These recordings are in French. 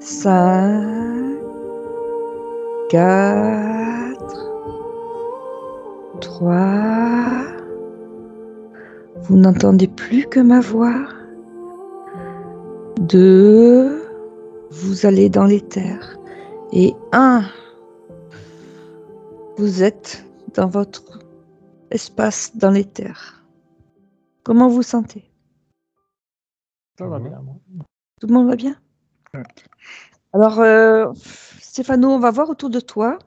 5, 4, 3. Vous n'entendez plus que ma voix. 2. Vous allez dans l'éther. Et 1. Vous êtes dans votre espace dans l'éther. Comment vous sentez? Ça va bien, moi. Tout le monde va bien? Ouais. Alors, Stéphano, on va voir autour de toi.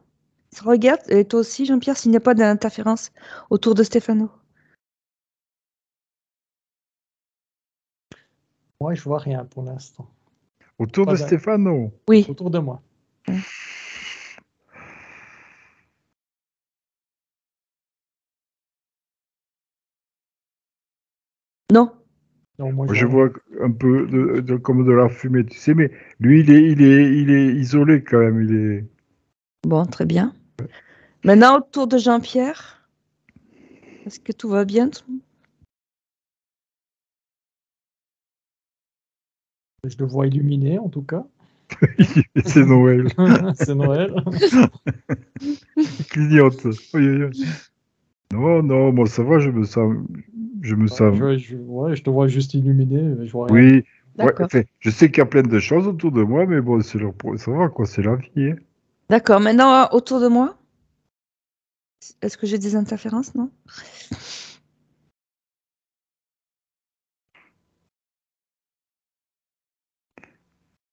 Regarde, et toi aussi, Jean-Pierre, s'il n'y a pas d'interférence autour de Stéphano. Moi, je vois rien pour l'instant. Autour de Stéphano? Oui. Autour de moi. Non. Non, moi, Je vois un peu comme de la fumée, tu sais, mais lui, il est isolé quand même. Il est... Bon, très bien. Maintenant, autour de Jean-Pierre. Est-ce que tout va bien? Je le vois illuminé, en tout cas. C'est Noël. C'est Noël. Il clignote. Non, moi ça va, je me sens. Je te vois juste illuminé, je vois rien. Oui, D'accord. je sais qu'il y a plein de choses autour de moi, mais bon, ça va quoi, c'est la vie. Hein. D'accord. Maintenant, autour de moi. Est-ce que j'ai des interférences? Non.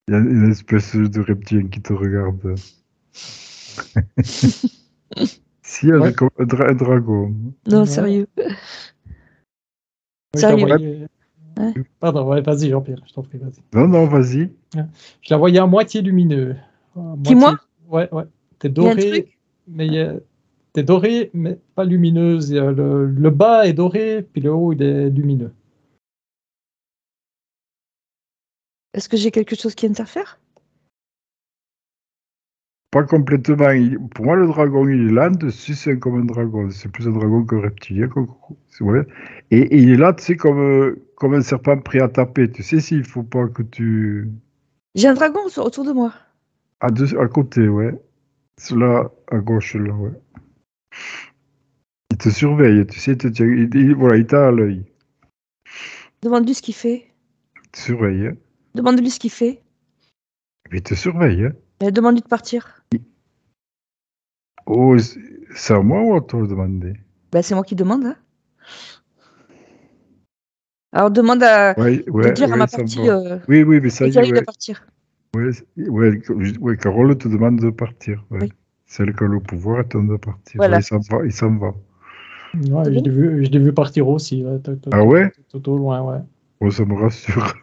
Il y a une espèce de reptilien qui te regarde. Si, il y a comme un dragon. Non, sérieux. Sérieux. Pardon, ouais, vas-y, Jean-Pierre, je t'en prie, vas-y. Non, vas-y. Je la voyais à moitié lumineux. Qui, moi? Ouais. T'es doré, t'es doré, mais pas lumineuse. Le bas est doré, puis le haut, il est lumineux. Est-ce que j'ai quelque chose qui interfère? Pas complètement. Pour moi, le dragon, il est là dessus, c'est comme un dragon. C'est plus un dragon qu'un reptilien. Ouais. Et il est là, tu sais, comme un serpent prêt à taper. Tu sais, s'il faut pas que tu... J'ai un dragon autour de moi. À côté, ouais. C'est là, à gauche, là, ouais. Il te surveille, tu sais, voilà, il t'a à l'œil. Demande-lui ce qu'il fait. Il te surveille. Hein. Demande-lui ce qu'il fait. Il te surveille. Hein. Demande-lui de partir. Oh, c'est à moi ou à toi de demander? C'est moi qui demande. Hein. Alors demande de dire à ma partie. Oui, mais ça y est. De partir. Ouais, Carole te demande de partir. Ouais. Oui. Celle qui a le pouvoir, elle te demande de partir. Voilà. Ouais, il s'en va. Ouais, je l'ai vu partir aussi. Ah ouais? Tout au loin, ouais. Oh, ça me rassure.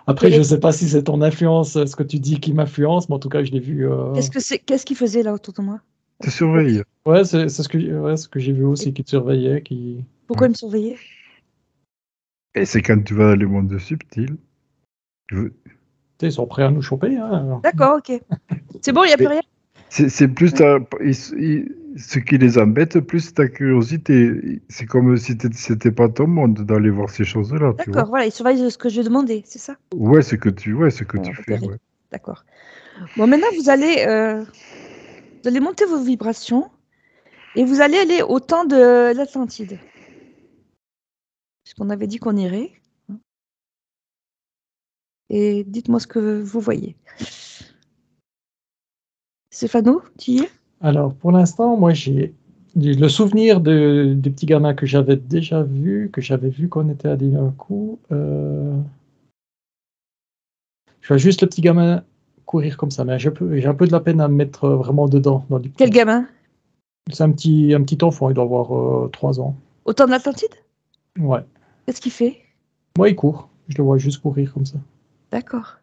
Après, je ne sais pas si c'est ton influence, ce que tu dis qui m'influence, mais en tout cas, je l'ai vu. Qu'est-ce qu'il faisait là autour de moi? Il te surveille. Ouais, c'est ce que j'ai vu aussi, qui te surveillait. Pourquoi il me surveillait? Et c'est quand tu vas dans les mondes subtils. Ils sont prêts à nous choper. Hein. D'accord, ok. C'est bon, il n'y a plus rien? C'est plus ce qui les embête, plus ta curiosité. C'est comme si c'était pas ton monde d'aller voir ces choses-là. D'accord, voilà, il surveille ce que je demandais, c'est ça? Ouais, ce que tu fais. Ouais. D'accord. Bon, maintenant, vous allez monter vos vibrations et vous allez aller au temps de l'Atlantide. Puisqu'on avait dit qu'on irait. Et dites-moi ce que vous voyez. Stéphano, tu y es? Alors, pour l'instant, moi, j'ai le souvenir des petits gamins que j'avais déjà vus, que j'avais vu qu'on était allé un coup. Je vois juste le petit gamin courir comme ça, mais j'ai un peu de la peine à me mettre vraiment dedans. Quel gamin? C'est un petit enfant, il doit avoir 3 ans. Au temps de l'Atlantide? Ouais. Qu'est-ce qu'il fait? Moi, il court. Je le vois juste courir comme ça. D'accord.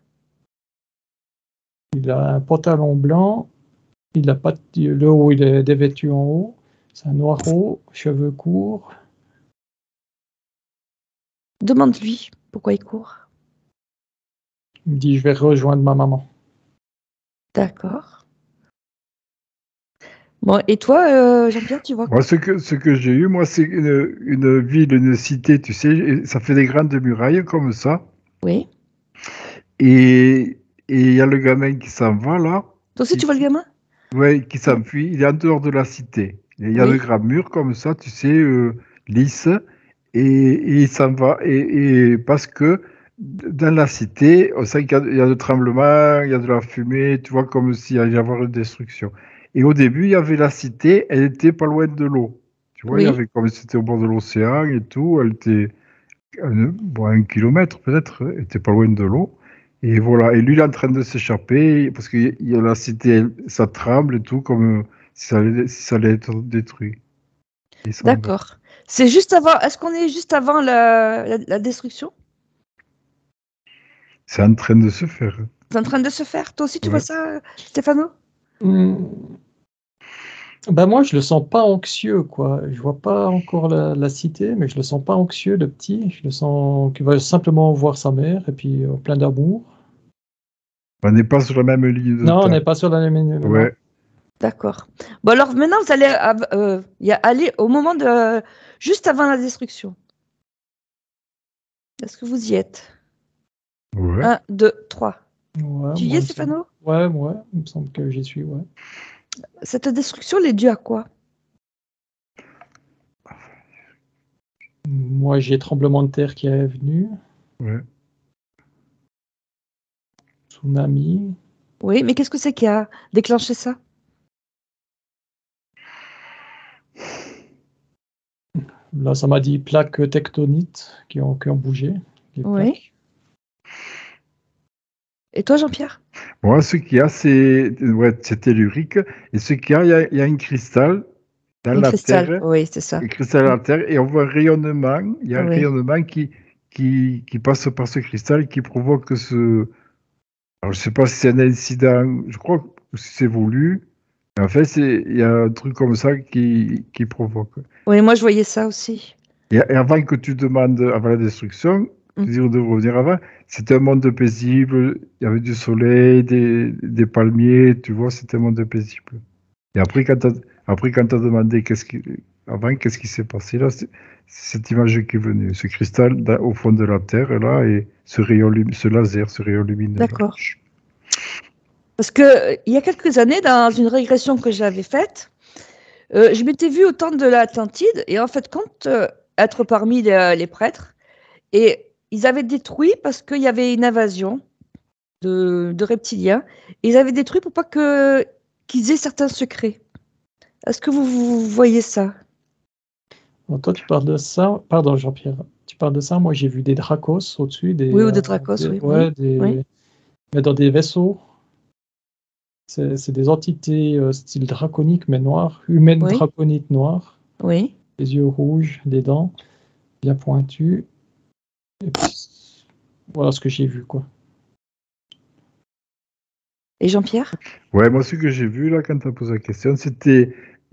Il a un pantalon blanc. Il a pas le haut, il est dévêtu en haut. C'est un noir haut, cheveux courts. Demande-lui pourquoi il court. Il me dit, je vais rejoindre ma maman. D'accord. Bon, et toi, Jean-Pierre, tu vois quoi? Moi, ce que j'ai eu, moi, c'est une ville, une cité, tu sais, ça fait des grandes murailles comme ça. Oui. Et et il y a le gamin qui s'en va là, Toi aussi, tu vois le gamin? ouais, qui s'enfuit. Il est en dehors de la cité. Il y a de Oui. grands murs comme ça, tu sais, lisses, et il s'en va. Et parce que dans la cité, on sent qu'il y a de tremblements, il y a de la fumée, tu vois, comme s'il allait y avoir une destruction. Et au début, il y avait la cité, elle était pas loin de l'eau. Tu vois, il y Oui. avait comme si c'était au bord de l'océan et tout. Elle était bon, 1 kilomètre peut-être, elle était pas loin de l'eau. Et voilà. Et lui, il est en train de s'échapper parce que la cité, ça tremble et tout, comme si ça allait être détruit. Il s'en va. D'accord. C'est juste avant. Est-ce qu'on est juste avant la destruction? C'est en train de se faire. C'est en train de se faire. Toi aussi, tu vois Ouais. ça, Stéphano? Ben moi, je le sens pas anxieux, quoi. Je vois pas encore la cité, mais je le sens pas anxieux, le petit. Je le sens qu'il va simplement voir sa mère et puis plein d'amour. On n'est pas sur la même ligne de Non, on temps. n'est pas sur la même ligne, non. Ouais. D'accord. Bon, alors maintenant, vous allez aller au moment de. Juste avant la destruction. Est-ce que vous y êtes? Ouais. 1, 2, 3. Ouais, Tu y moi, es, Stéphano? ouais, il me semble que j'y suis, ouais. Cette destruction, elle est due à quoi? Moi, j'ai tremblement de terre qui est venu, Ouais. tsunami. Oui, mais qu'est-ce que c'est qui a déclenché ça? Là, ça m'a dit plaques tectoniques qui ont bougé. Les Oui. plaques. Et toi, Jean-Pierre? Moi, ce qu'il y a, c'est tellurique. Et ce qu'il y a, il y a un cristal dans Un la cristal. Terre. Oui, c'est ça. Un cristal dans la Terre. Et on voit un rayonnement. Il y a un Oui. rayonnement qui passe par ce cristal et qui provoque ce. Alors, je sais pas si c'est un incident, je crois, ou si c'est voulu. Mais en fait, il y a un truc comme ça qui provoque. Oui, moi, je voyais ça aussi. Et avant que tu demandes, avant la destruction, Mm. tu dis de revenir avant, c'était un monde paisible, il y avait du soleil, des palmiers, tu vois, c'était un monde paisible. Et après, quand tu as demandé qu'est-ce qui s'est passé là, c'est cette image qui est venue, ce cristal au fond de la Terre, là, et ce laser, ce rayon lumineux. Là. D'accord. Parce que il y a quelques années, dans une régression que j'avais faite, je m'étais vue au temps de l'Atlantide et en fait, quand être parmi les prêtres, et ils avaient détruit parce qu'il y avait une invasion de reptiliens, et ils avaient détruit pour pas qu'ils aient certains secrets. Est-ce que vous voyez ça? Alors, toi, tu parles de ça. Pardon, Jean-Pierre. Tu parles de ça. Moi, j'ai vu des Dracos au-dessus, Oui, ou de Dracos, oui. ouais, Oui. mais dans des vaisseaux. C'est des entités style draconique, mais noires, humaines Oui. draconiques noires, Oui. les yeux rouges, des dents bien pointues. Et puis, voilà ce que j'ai vu, quoi. Et Jean-Pierre? Ouais, moi, ce que j'ai vu là, quand tu as posé la question,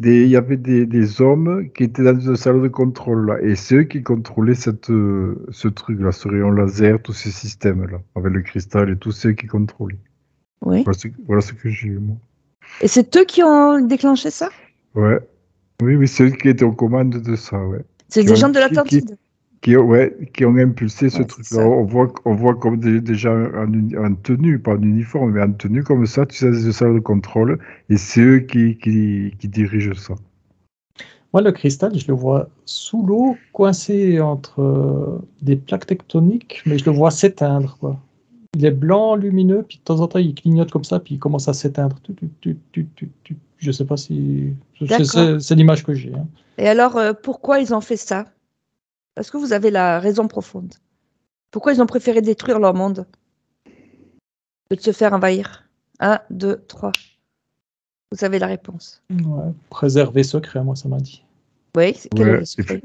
il y avait des hommes qui étaient dans une salle de contrôle là, et c'est eux qui contrôlaient ce truc-là, ce rayon laser, tous ces systèmes-là, avec le cristal et tous ceux qui contrôlaient. Oui. Voilà ce que j'ai eu, moi. Et c'est eux qui ont déclenché ça? Ouais. Oui, oui, c'est eux qui étaient aux commandes de ça, ouais. C'est Qui des ont, gens de qui, l'Atlantide? qui ont impulsé ce Ouais, c'est truc-là. ça. On voit comme des gens en tenue, pas en uniforme, mais en tenue comme ça, tu sais, dans une salle de contrôle, et c'est eux qui dirigent ça. Moi, le cristal, je le vois sous l'eau, coincé entre des plaques tectoniques, mais je le vois s'éteindre, quoi. Il est blanc, lumineux, puis de temps en temps, il clignote comme ça, puis il commence à s'éteindre. Je sais pas si... D'accord. C'est l'image que j'ai. Hein. Et alors, pourquoi ils ont fait ça? Est-ce que vous avez la raison profonde? Pourquoi ils ont préféré détruire leur monde que de se faire envahir? 1, 2, 3. Vous avez la réponse. Ouais. Préserver secret, moi, ça m'a dit. Oui, quel est Ouais, le secret?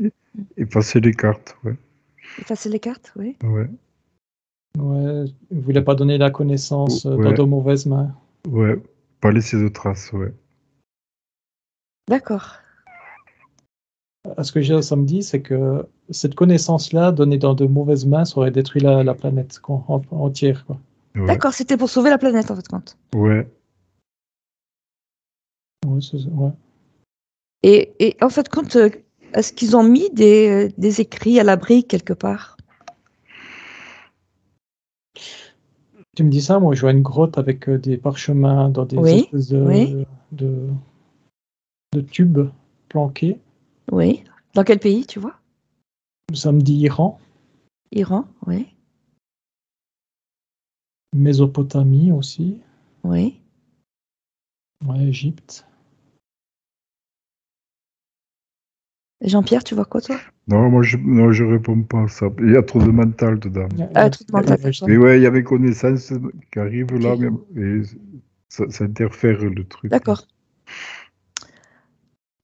et passer les cartes, ouais. Effacer les cartes, oui. Ouais, Ouais, il ne voulait pas donner la connaissance dans ouais, de mauvaises mains. ouais. Pas laisser de traces, ouais. D'accord. Ce que ça me dit, c'est que cette connaissance-là, donnée dans de mauvaises mains, ça aurait détruit la planète entière. Quoi. Ouais, D'accord, c'était pour sauver la planète, en fait, compte. ouais. Ouais, ouais. Et en fait, compte, est-ce qu'ils ont mis des écrits à l'abri quelque part? Tu me dis ça, moi je vois une grotte avec des parchemins dans des Oui, espèces oui. de tubes planqués. Oui. Dans quel pays, tu vois? Ça me dit Iran, Iran, oui. Mésopotamie aussi, Oui. ouais, Égypte. Et Jean-Pierre, tu vois quoi, toi? Non, non, je réponds pas à ça. Il y a trop de mental dedans. Ah, tout mental, d'accord. Mais ouais, il y avait connaissance qui arrive là, Ok. et ça interfère le truc. D'accord.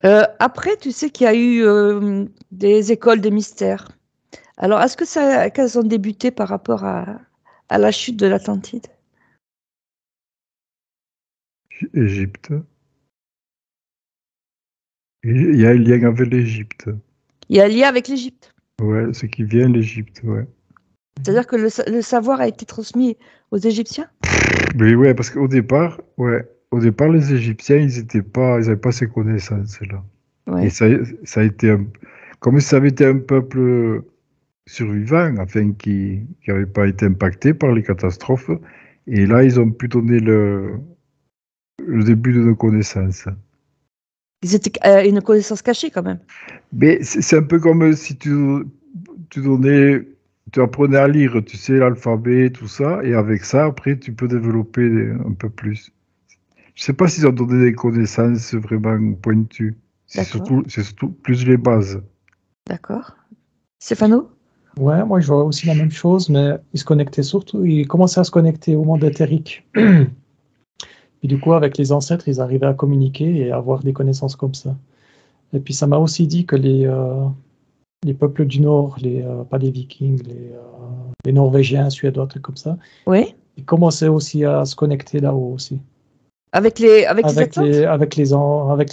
Après, tu sais qu'il y a eu des écoles des mystères. Alors, est-ce que qu'elles ont débuté par rapport à la chute de l'Atlantide? Égypte. Et il y a un lien avec l'Égypte. Il y a un lien avec l'Égypte. Ouais, ce qui vient l'Égypte, ouais. C'est-à-dire que le savoir a été transmis aux Égyptiens? Mais ouais, parce qu'au départ, au départ, les Égyptiens, ils n'avaient pas ces connaissances-là. Et Oui. ça a été comme si ça avait été un peuple survivant, enfin, qui n'avait pas été impacté par les catastrophes. Et là, ils ont pu donner le début de nos connaissances. Ils étaient une connaissance cachée quand même. Mais c'est un peu comme si tu apprenais à lire, tu sais, l'alphabet, tout ça, et avec ça, après, tu peux développer un peu plus. Je sais pas s'ils ont donné des connaissances vraiment pointues. D'accord. C'est surtout plus les bases. D'accord. Stéphano? Ouais, moi je vois aussi la même chose, mais ils commençaient à se connecter au monde éthérique. Et du coup, avec les ancêtres, ils arrivaient à communiquer et à avoir des connaissances comme ça. Et puis ça m'a aussi dit que les peuples du Nord, pas les Vikings, les Norvégiens, Suédois, trucs comme ça, Oui. ils commençaient aussi à se connecter là-haut aussi. Avec les Atlantes? Avec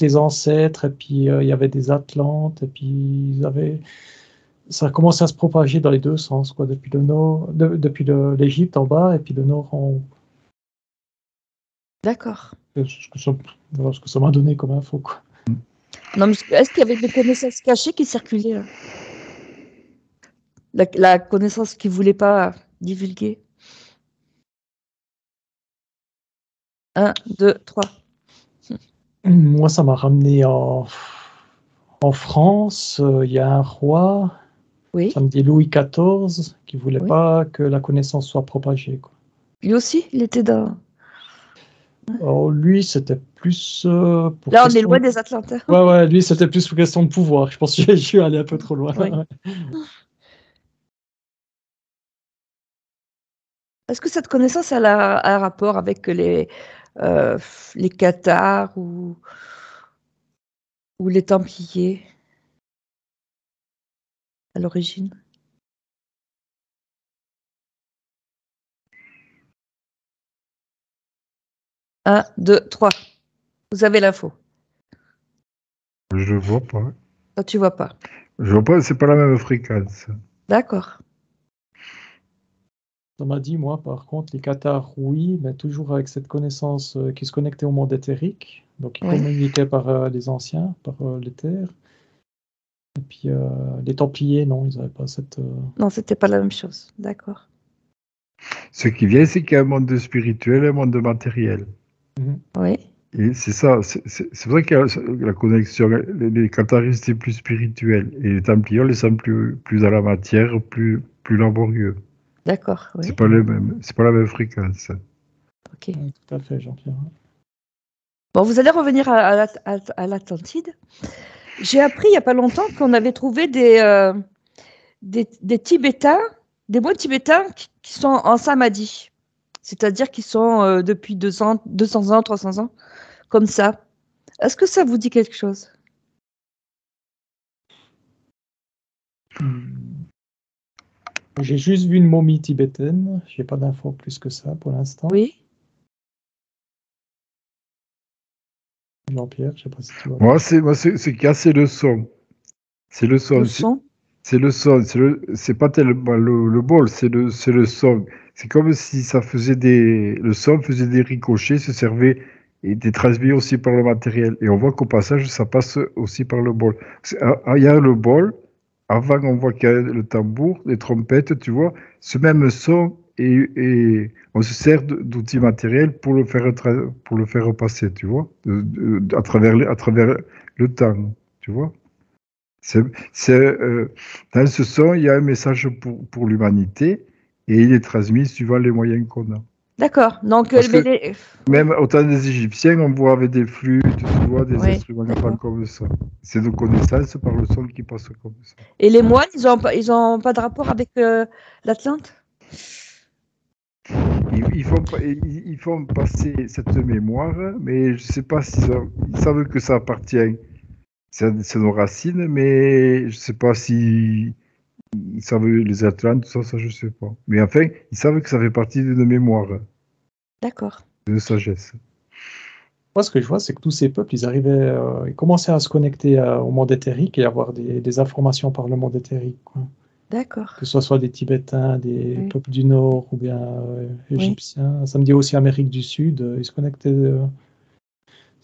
les ancêtres, et puis il y avait des Atlantes, et puis ça a commencé à se propager dans les deux sens, quoi, depuis le nord, depuis l'Égypte en bas, et puis le nord en haut. D'accord. Voilà ce que ça m'a donné comme info, quoi. Non, mais est-ce qu'il y avait des connaissances cachées qui circulaient là? La connaissance qu'ils ne voulaient pas divulguer? Un, deux, trois. Moi, ça m'a ramené en France. Il y a un roi, ça Oui. me dit Louis XIV, qui voulait Oui. pas que la connaissance soit propagée, quoi. Lui aussi, il était dans. Alors, lui, c'était plus pour Là, on est loin question. des Atlantes. Ouais, lui, c'était plus pour question de pouvoir. Je pense que je suis allé un peu trop loin. Oui. Est-ce que cette connaissance elle a un rapport avec les Cathares ou les Templiers à l'origine? Un, deux, trois. Vous avez l'info. Je vois pas. Toi, tu vois pas. Je vois pas, c'est pas la même fréquence. D'accord. Ça m'a dit, moi, par contre, les Cathares, oui, mais toujours avec cette connaissance qui se connectait au monde éthérique. Donc, ils Oui. communiquaient par les anciens, par l'éther. Et puis, les Templiers, non, ils n'avaient pas cette. Non, c'était pas la même chose. D'accord. Ce qui vient, c'est qu'il y a un monde spirituel et un monde matériel. Oui. Et c'est ça, c'est vrai qu'il y a la connexion. Les catharistes, c'est plus spirituel. Et les Templiers, on les sent plus dans la matière, plus laborieux. D'accord. C'est Oui. pas les mêmes, c'est pas la même fréquence. Ok. Oui, tout à fait, Jean-Pierre. Bon, vous allez revenir à l'Atlantide. J'ai appris il y a pas longtemps qu'on avait trouvé des Tibétains, des moines tibétains qui sont en samadhi. C'est-à-dire qu'ils sont depuis 200 ans, 300 ans, comme ça. Est-ce que ça vous dit quelque chose? J'ai juste vu une momie tibétaine. J'ai pas d'infos plus que ça pour l'instant. Oui. Jean-Pierre, je sais pas si tu vois. Moi, ce qu'il y a, c'est le son. C'est le son. Le son? C'est le son. C'est pas tellement le bol, c'est le son. C'est comme si le son faisait des ricochets, se servait et était transmis aussi par le matériel. Et on voit qu'au passage, ça passe aussi par le bol. Il y a le bol. Avant, on voit qu'il y a le tambour, les trompettes, tu vois. Ce même son et on se sert d'outils matériels pour le faire repasser, tu vois, à travers le temps, tu vois. Dans ce son, il y a un message pour l'humanité et il est transmis suivant les moyens qu'on a. D'accord. Donc, Parce que oui. même au temps des Égyptiens, on voit avec des flûtes, tu vois, des Oui, instruments d'accord. comme ça. C'est de connaissance par le son qui passe comme ça. Et les moines, ils ont pas de rapport avec l'Atlante? Ils font passer cette mémoire, mais je ne sais pas ils savent que ça appartient. C'est nos racines, mais je ne sais pas si ils savent les Atlantes, tout ça, je ne sais pas. Mais enfin, ils savent que ça fait partie d'une mémoire, D'accord. de sagesse. Moi, ce que je vois, c'est que tous ces peuples, ils commençaient à se connecter au monde éthérique et avoir des informations par le monde éthérique, quoi. D'accord. Que ce soit des Tibétains, des Oui. peuples du Nord ou bien égyptiens. Ça me dit aussi Amérique du Sud, ils se connectaient.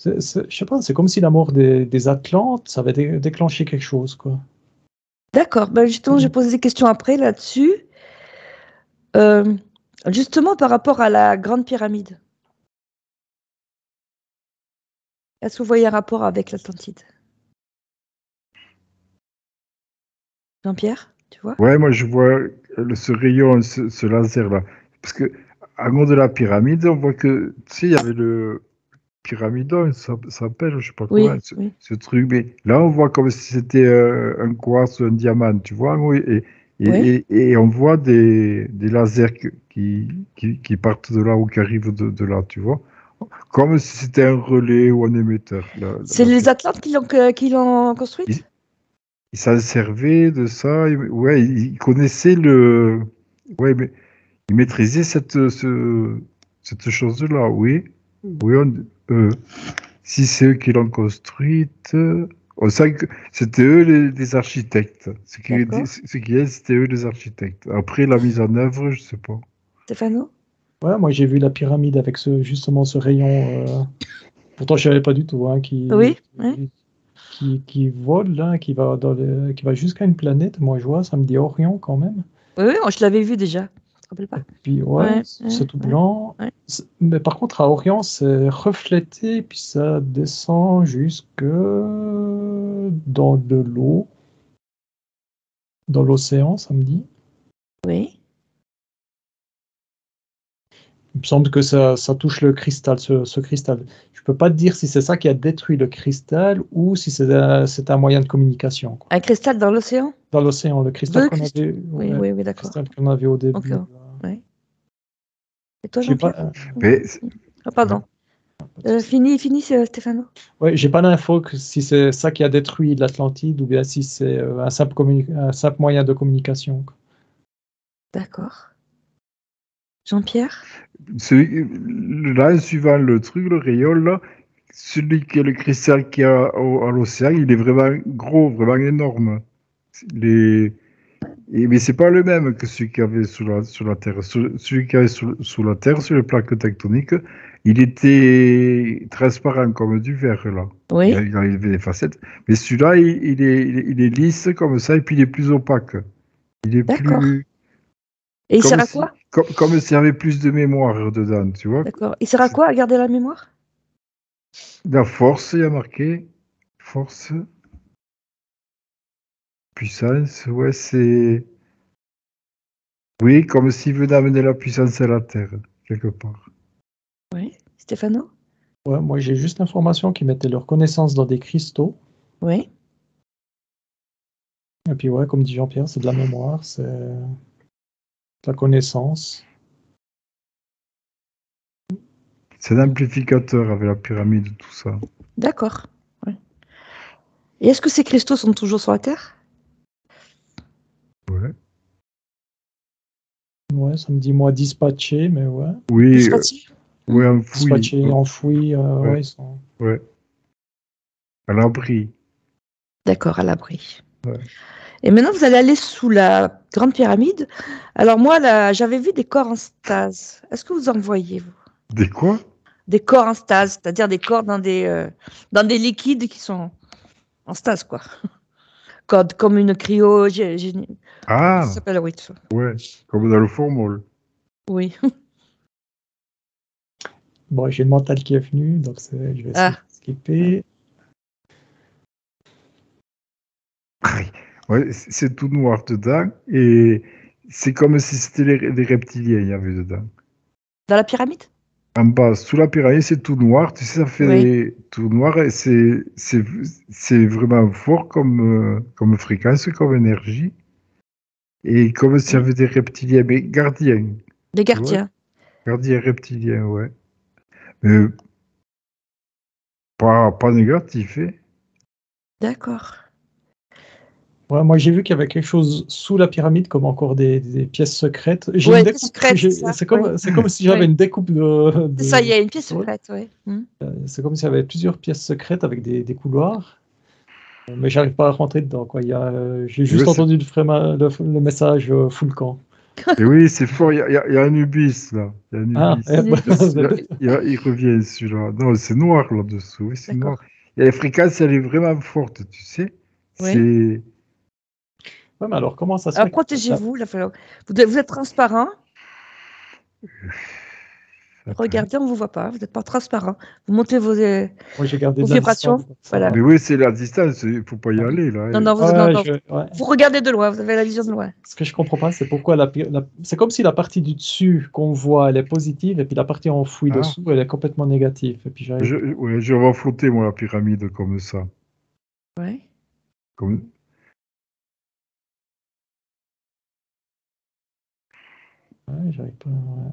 Je sais pas, c'est comme si la mort des Atlantes, ça avait déclenché quelque chose, quoi. D'accord. Ben justement, je vais poser des questions après là-dessus. Justement, par rapport à la Grande Pyramide. Est-ce que vous voyez un rapport avec l'Atlantide? Jean-Pierre, tu vois? Ouais, moi je vois ce rayon, ce laser-là. Parce que, en haut de la pyramide, on voit que, tu sais, il y avait le pyramidon, ça s'appelle, je sais pas comment, Oui, oui. ce truc. Mais là, on voit comme si c'était un quartz ou un diamant, tu vois. Oui, Oui. et on voit des lasers qui partent de là ou qui arrivent de là, tu vois. Comme si c'était un relais ou un émetteur. C'est les Atlantes qui l'ont construite? Il s'en servait de ça. Ouais, il connaissait ouais, mais il maîtrisait cette chose-là, oui. Oui, si c'est eux qui l'ont construite, on sent que c'était eux les architectes. D'accord. Ce qui est, c'était eux les architectes. Après, la mise en œuvre, je sais pas. Stéphano? Ouais, moi j'ai vu la pyramide avec justement ce rayon. Pourtant, je savais pas du tout, hein, Oui, oui. qui vole là, qui va jusqu'à une planète. Moi, je vois, ça me dit Orion quand même. Oui, oui, je l'avais vu déjà. Tu te rappelles pas? Puis ouais, Ouais, c'est tout ouais, blanc. ouais. Mais par contre, à Orion, c'est reflété, puis ça descend jusque dans de l'eau, dans l'océan, ça me dit. Oui. Il me semble que ça touche le cristal, ce cristal. Je peux pas te dire si c'est ça qui a détruit le cristal ou si c'est un moyen de communication, quoi. Un cristal dans l'océan? Dans l'océan, le cristal Deux qu'on cristaux? avait, Oui, ouais, oui, oui, le d'accord. cristal qu'on avait au Ok. début. Oui. Et toi, J'ai Jean-Pierre? pas, Mais, Ah, pardon. Fini, c'est Stéphano. ouais, j'ai pas l'info que si c'est ça qui a détruit l'Atlantide ou bien si c'est un simple moyen de communication, quoi. D'accord. Jean-Pierre? là, suivant le truc, le rayon, là, celui qui est le cristal qui a à l'océan, il est vraiment gros, vraiment énorme. Les... mais c'est pas le même que celui qu'il y avait sur la Terre. Celui qu'il y avait sous la Terre, sur les plaques tectoniques, il était transparent comme du verre, là. Oui. Il avait des facettes. Mais celui-là, il est lisse comme ça, et puis il est plus opaque. Il est D'accord. plus... Et il sert à quoi? Comme s'il y avait plus de mémoire dedans, tu vois. D'accord. Il sert à quoi à garder la mémoire? La force, il y a marqué. Force, puissance, ouais, c'est... Oui, comme s'il veut amener la puissance à la Terre, quelque part. Oui. Stéphano? Ouais, moi, j'ai juste l'information qu'ils mettaient leurs connaissances dans des cristaux. Oui. Et puis, ouais, comme dit Jean-Pierre, c'est de la mémoire, c'est de la connaissance. C'est un amplificateur avec la pyramide, tout ça. D'accord. Ouais. Et est-ce que ces cristaux sont toujours sur la Terre? Ouais. Ouais, ça me dit, moi, dispatché, mais ouais. Oui, Dispatchés? ouais, enfoui. Dispatché, enfoui, Ouais. ouais, ils sont... Ouais. À l'abri. D'accord, à l'abri. Ouais. Et maintenant, vous allez aller sous la Grande Pyramide. Alors moi, là, j'avais vu des corps en stase. Est-ce que vous en voyez, vous? Des quoi? Des corps en stase, c'est-à-dire des corps dans des liquides qui sont en stase, quoi. Comme une cryogénie. Ça Ah, s'appelle, oui. ouais, comme dans le formol. Oui. Bon, j'ai le mental qui est venu, donc je vais essayer Ah. de skipper. Ouais, c'est tout noir dedans et c'est comme si c'était des reptiliens il y avait dedans. Dans la pyramide? En bas, sous la pyramide, c'est tout noir. Tu sais, ça fait Oui. tout noir et c'est vraiment fort comme fréquence, comme énergie. Et comme s'il y Oui. avait des reptiliens, mais gardiens. Les Tu vois? gardiens. Gardiens reptiliens, ouais. Mais pas négatif, hein. D'accord. Ouais, moi, j'ai vu qu'il y avait quelque chose sous la pyramide, comme encore des pièces secrètes. J'ai une Ouais, c'est découpe. secrète, c'est ça. Oui. C'est comme si j'avais Oui. une découpe C'est ça, il y de... a une pièce Ouais. secrète, oui. C'est comme s'il y avait plusieurs pièces secrètes avec des couloirs. Mais j'arrive pas à rentrer dedans, quoi. J'ai Et, ouais, juste entendu le message full camp. et oui, c'est fort. Il y a Anubis, là. Il y a Ah, Anubis. Une épice. Il revient, celui-là. Non, c'est noir, là-dessous. Oui, c'est noir. D'accord. Et la fréquence, elle est vraiment forte, tu sais. Oui. C'est... ouais, mais alors comment ça se Alors fait que protégez-vous. Vous êtes transparent. Attends. Regardez, on ne vous voit pas. Vous n'êtes pas transparent. Vous montez moi j'ai gardé vos de la vibrations. distance, donc ça Voilà. va. Mais oui, c'est la distance. Il faut pas y Ouais, aller, là. Non, non, ouais, non. ouais. Vous regardez de loin. Vous avez la vision de loin. Ce que je comprends pas, c'est pourquoi c'est comme si la partie du dessus qu'on voit, elle est positive, et puis la partie enfouie Ah, dessous, elle est complètement négative. Et puis j'arrive. ouais, je vais flotter, moi, la pyramide, comme ça. Oui. Comme... Ouais, j'arrive pas. Ouais.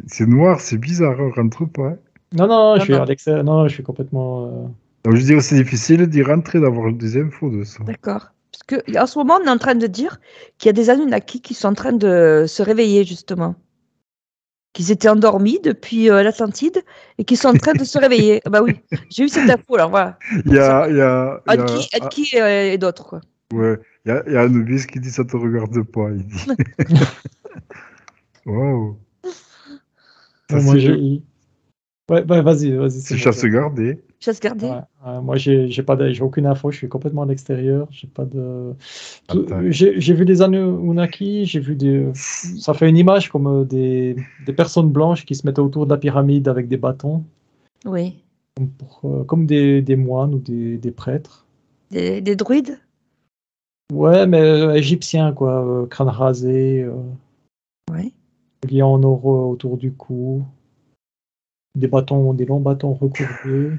C'est noir, c'est bizarre, on rentre pas, hein. Non, non, je Non, suis non. à l'extérieur. Non, je suis complètement. Donc, je veux dire, c'est difficile d'y rentrer, d'avoir des infos de ça. D'accord. Parce que en ce moment, on est en train de dire qu'il y a des Anunnaki qui sont en train de se réveiller, justement. Qu'ils étaient endormis depuis l'Atlantide et qui sont en train de se réveiller. Ah bah oui, j'ai eu cette info, alors voilà. Il y a, il y a, il y a, Anki et d'autres, quoi. ouais, il y a Anubis qui dit ça te regarde pas, il dit. Waouh, ça Ouais, moi, j'ai. Ouais, bah, vas-y, c'est c'est bon. chasse gardée. Chasse Ouais, gardée. moi, j'ai aucune info. Je suis complètement à l'extérieur. J'ai pas de. Attends. J'ai vu des Anunnaki. J'ai vu des. Ça fait une image comme des personnes blanches qui se mettaient autour de la pyramide avec des bâtons, Oui. comme des moines ou des prêtres. Des druides. Ouais, mais égyptiens, quoi. Crâne rasé, Oui. liés en or autour du cou, des longs bâtons recourbés.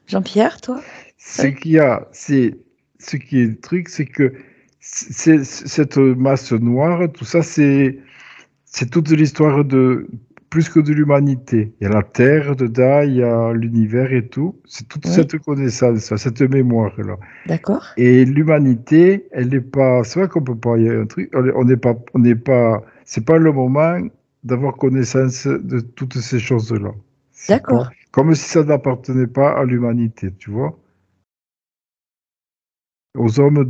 Jean-Pierre, toi? Ce qu'il y a, ce qui est le truc, c'est que cette masse noire, tout ça, c'est toute l'histoire de plus que de l'humanité. Il y a la Terre dedans, il y a l'univers et tout. C'est toute Oui. cette connaissance, cette mémoire-là. D'accord. Et l'humanité, elle n'est pas. C'est vrai qu'on peut pas. Il y a un truc. On n'est pas. C'est pas le moment d'avoir connaissance de toutes ces choses-là. C'est pas D'accord. comme si ça n'appartenait pas à l'humanité, tu vois. Aux hommes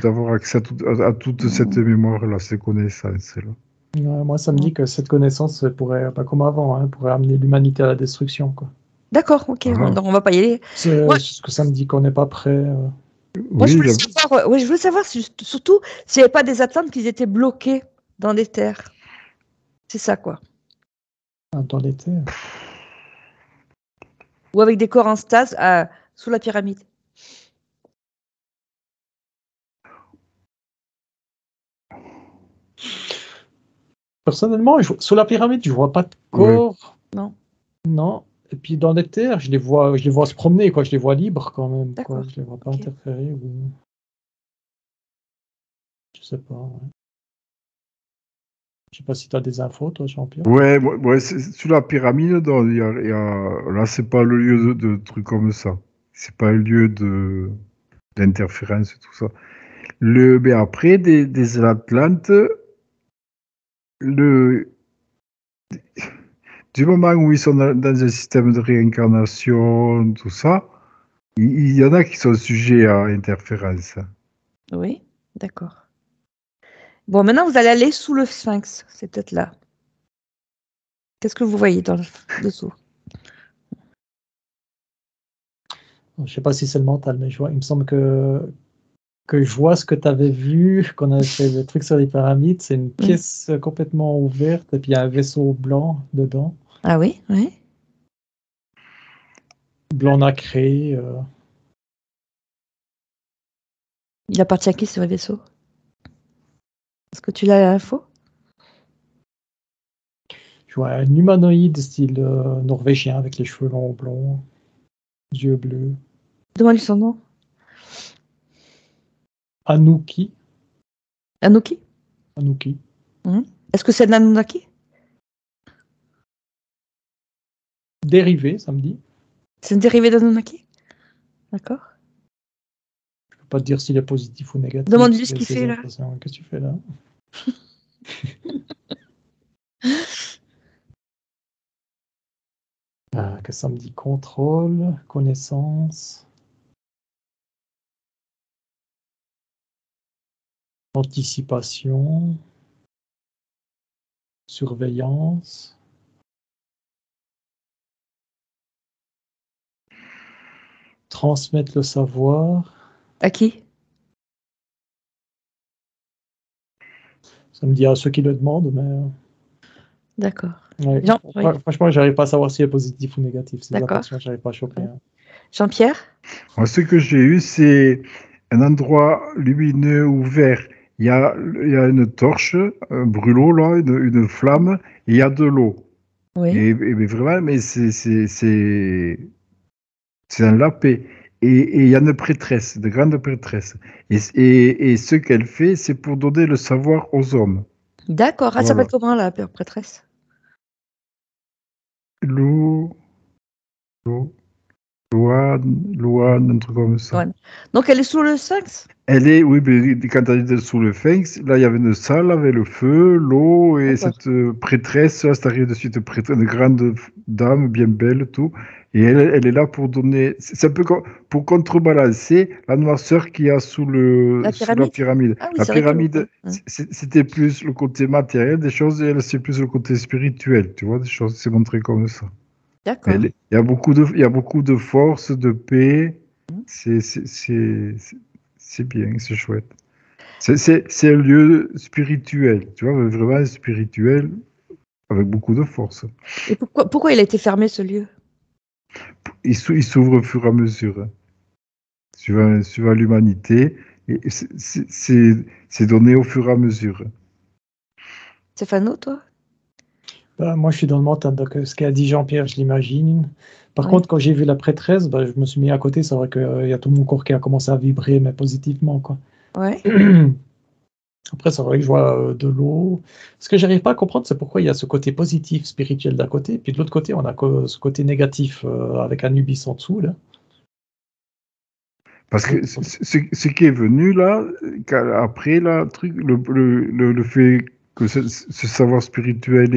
d'avoir accès à toute cette mémoire-là, ces connaissances-là. Ouais, moi, ça me dit que cette connaissance pourrait, pas comme avant, hein, pourrait amener l'humanité à la destruction, quoi. D'accord, ok. Bon, Ah, donc on va pas y aller. Moi, C'est ce que ça me dit qu'on n'est pas prêt. moi, je oui, voulais savoir, ouais, je voulais savoir surtout s'il n'y avait pas des Atlantes qui étaient bloqués dans des terres. C'est ça, quoi. Dans les terres. Ou avec des corps en stase sous la pyramide. Personnellement, sous la pyramide, je vois pas de ouais. corps. Non. Non. Et puis dans les terres, je les vois se promener, quoi. Je les vois libres quand même, quoi. D'accord. Je les vois pas Ok. interférer ou. Je sais pas. Ouais. Je sais pas si tu as des infos, toi, Jean-Pierre. Ouais, sur la pyramide, là, c'est pas le lieu de trucs comme ça. C'est pas le lieu d'interférence et tout ça. Mais après, des Atlantes, le, du moment où ils sont dans un système de réincarnation, tout ça, il y en a qui sont sujets à interférence. Oui, d'accord. Bon, maintenant, vous allez aller sous le sphinx. C'est peut-être là. Qu'est-ce que vous voyez dessous? Je sais pas si c'est le mental, mais il me semble que que je vois ce que tu avais vu, qu'on avait fait le truc sur les pyramides. C'est une pièce complètement ouverte et puis il y a un vaisseau blanc dedans. Ah oui, oui. Blanc nacré. Il appartient à qui ce vaisseau? Est-ce que tu l'as l'info? Je vois un humanoïde style norvégien avec les cheveux longs blonds, yeux bleus. Demande-lui son nom. Anouki. Anouki? Anouki. Est-ce que c'est l'Anunnaki? Dérivé, ça me dit. C'est une dérivée d'Anunnaki? D'accord. Je peux pas te dire s'il est positif ou négatif. Demande-lui ce qu'il fait là. Qu'est-ce que tu fais là? Que ça me dit contrôle, connaissance, anticipation, surveillance. Transmettre le savoir. À qui? Ça me dit à ceux qui le demandent, mais. D'accord. Ouais. Jean, oui. Franchement, j'arrive pas à savoir s'il est positif ou négatif. C'est D'accord. la j'arrive pas à choper. Hein. Jean-Pierre? Moi, ce que j'ai eu, c'est un endroit lumineux ouvert. Il y a une torche, un brûlot, là, une flamme, et il y a de l'eau. Oui. Mais vraiment, mais c'est un lapé. Et il y a une prêtresse, de grande prêtresse. Et ce qu'elle fait, c'est pour donner le savoir aux hommes. D'accord. Elle Voilà. s'appelle comment la prêtresse? Louane, un truc comme ça. Ouais. Donc elle est sous le Sphinx? Elle est, oui, mais quand elle était sous le Sphinx, là, il y avait une salle avec le feu, l'eau, et D'accord. cette prêtresse, là, c'est arrivé de suite, une grande dame, bien belle, tout. Et elle est là pour donner, c'est un peu comme, pour contrebalancer la noirceur qu'il y a sous La la pyramide. Ah oui, La c'est rigolo. pyramide, c'était plus le côté matériel des choses, et elle, c'est plus le côté spirituel, tu vois, des choses, c'est montré comme ça. D'accord. Il y a beaucoup de force, de paix. C'est bien, c'est chouette. C'est un lieu spirituel, tu vois, vraiment spirituel, avec beaucoup de force. Et pourquoi il a été fermé ce lieu? Il s'ouvre au fur et à mesure, hein, suivant l'humanité. Et c'est donné au fur et à mesure. Stéphano, toi? Moi, je suis dans le mental, donc ce qu'a dit Jean-Pierre, je l'imagine. Par Oui. contre, quand j'ai vu la prêtresse, je me suis mis à côté. C'est vrai qu'il y a tout mon corps qui a commencé à vibrer, mais positivement, quoi. Ouais. Après, c'est vrai que je vois de l'eau. Ce que j'arrive pas à comprendre, c'est pourquoi il y a ce côté positif, spirituel d'un côté, puis de l'autre côté, on a ce côté négatif avec Anubis en dessous, là. Parce que ce qui est venu là, après là, le fait que ce savoir spirituel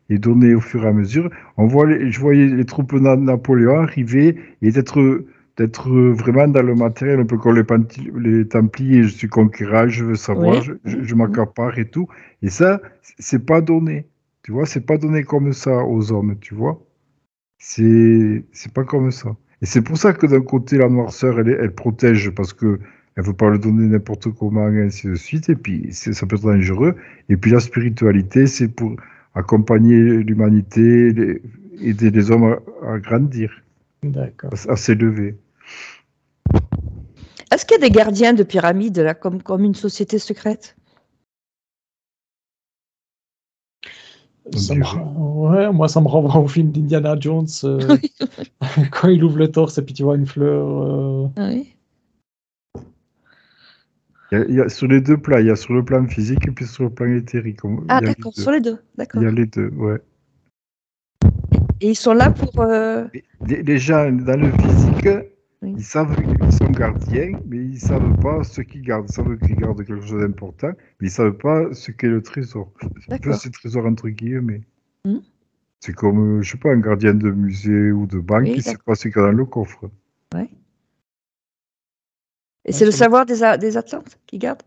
est donné au fur et à mesure, je voyais les troupes de Napoléon arriver et d'être vraiment dans le matériel, un peu comme les Templiers, je suis conquérant, je veux savoir, Oui. je m'accapare et tout. Et ça, c'est pas donné. Tu vois, c'est pas donné comme ça aux hommes, tu vois. C'est pas comme ça. Et c'est pour ça que d'un côté, la noirceur, elle protège parce que elle veut pas le donner n'importe comment, et ainsi de suite. Et puis, ça peut être dangereux. Et puis, la spiritualité, c'est pour accompagner l'humanité, aider les hommes à grandir, D'accord. à s'élever. Est-ce qu'il y a des gardiens de pyramides, là, comme une société secrète? Ouais, moi, ça me renvoie au film d'Indiana Jones, quand il ouvre le torse et puis tu vois une fleur. Oui. Il y a sur les deux plans, il y a sur le plan physique et puis sur le plan éthérique. Ah, Il y a les d'accord, deux. sur les deux. Il D'accord. y a les deux, ouais. Et ils sont là pour. Les gens dans le physique, Oui. ils savent qu'ils sont gardiens, mais ils ne savent pas ce qu'ils gardent. Ils savent qu'ils gardent quelque chose d'important, mais ils ne savent pas ce qu'est le trésor. C'est un peu D'accord. ce trésor entre guillemets. Hmm. C'est comme, je sais pas, un gardien de musée ou de banque Oui, qui ne sait pas ce qu'il y a dans le coffre. Ouais. Et c'est le savoir des Atlantes qui gardent?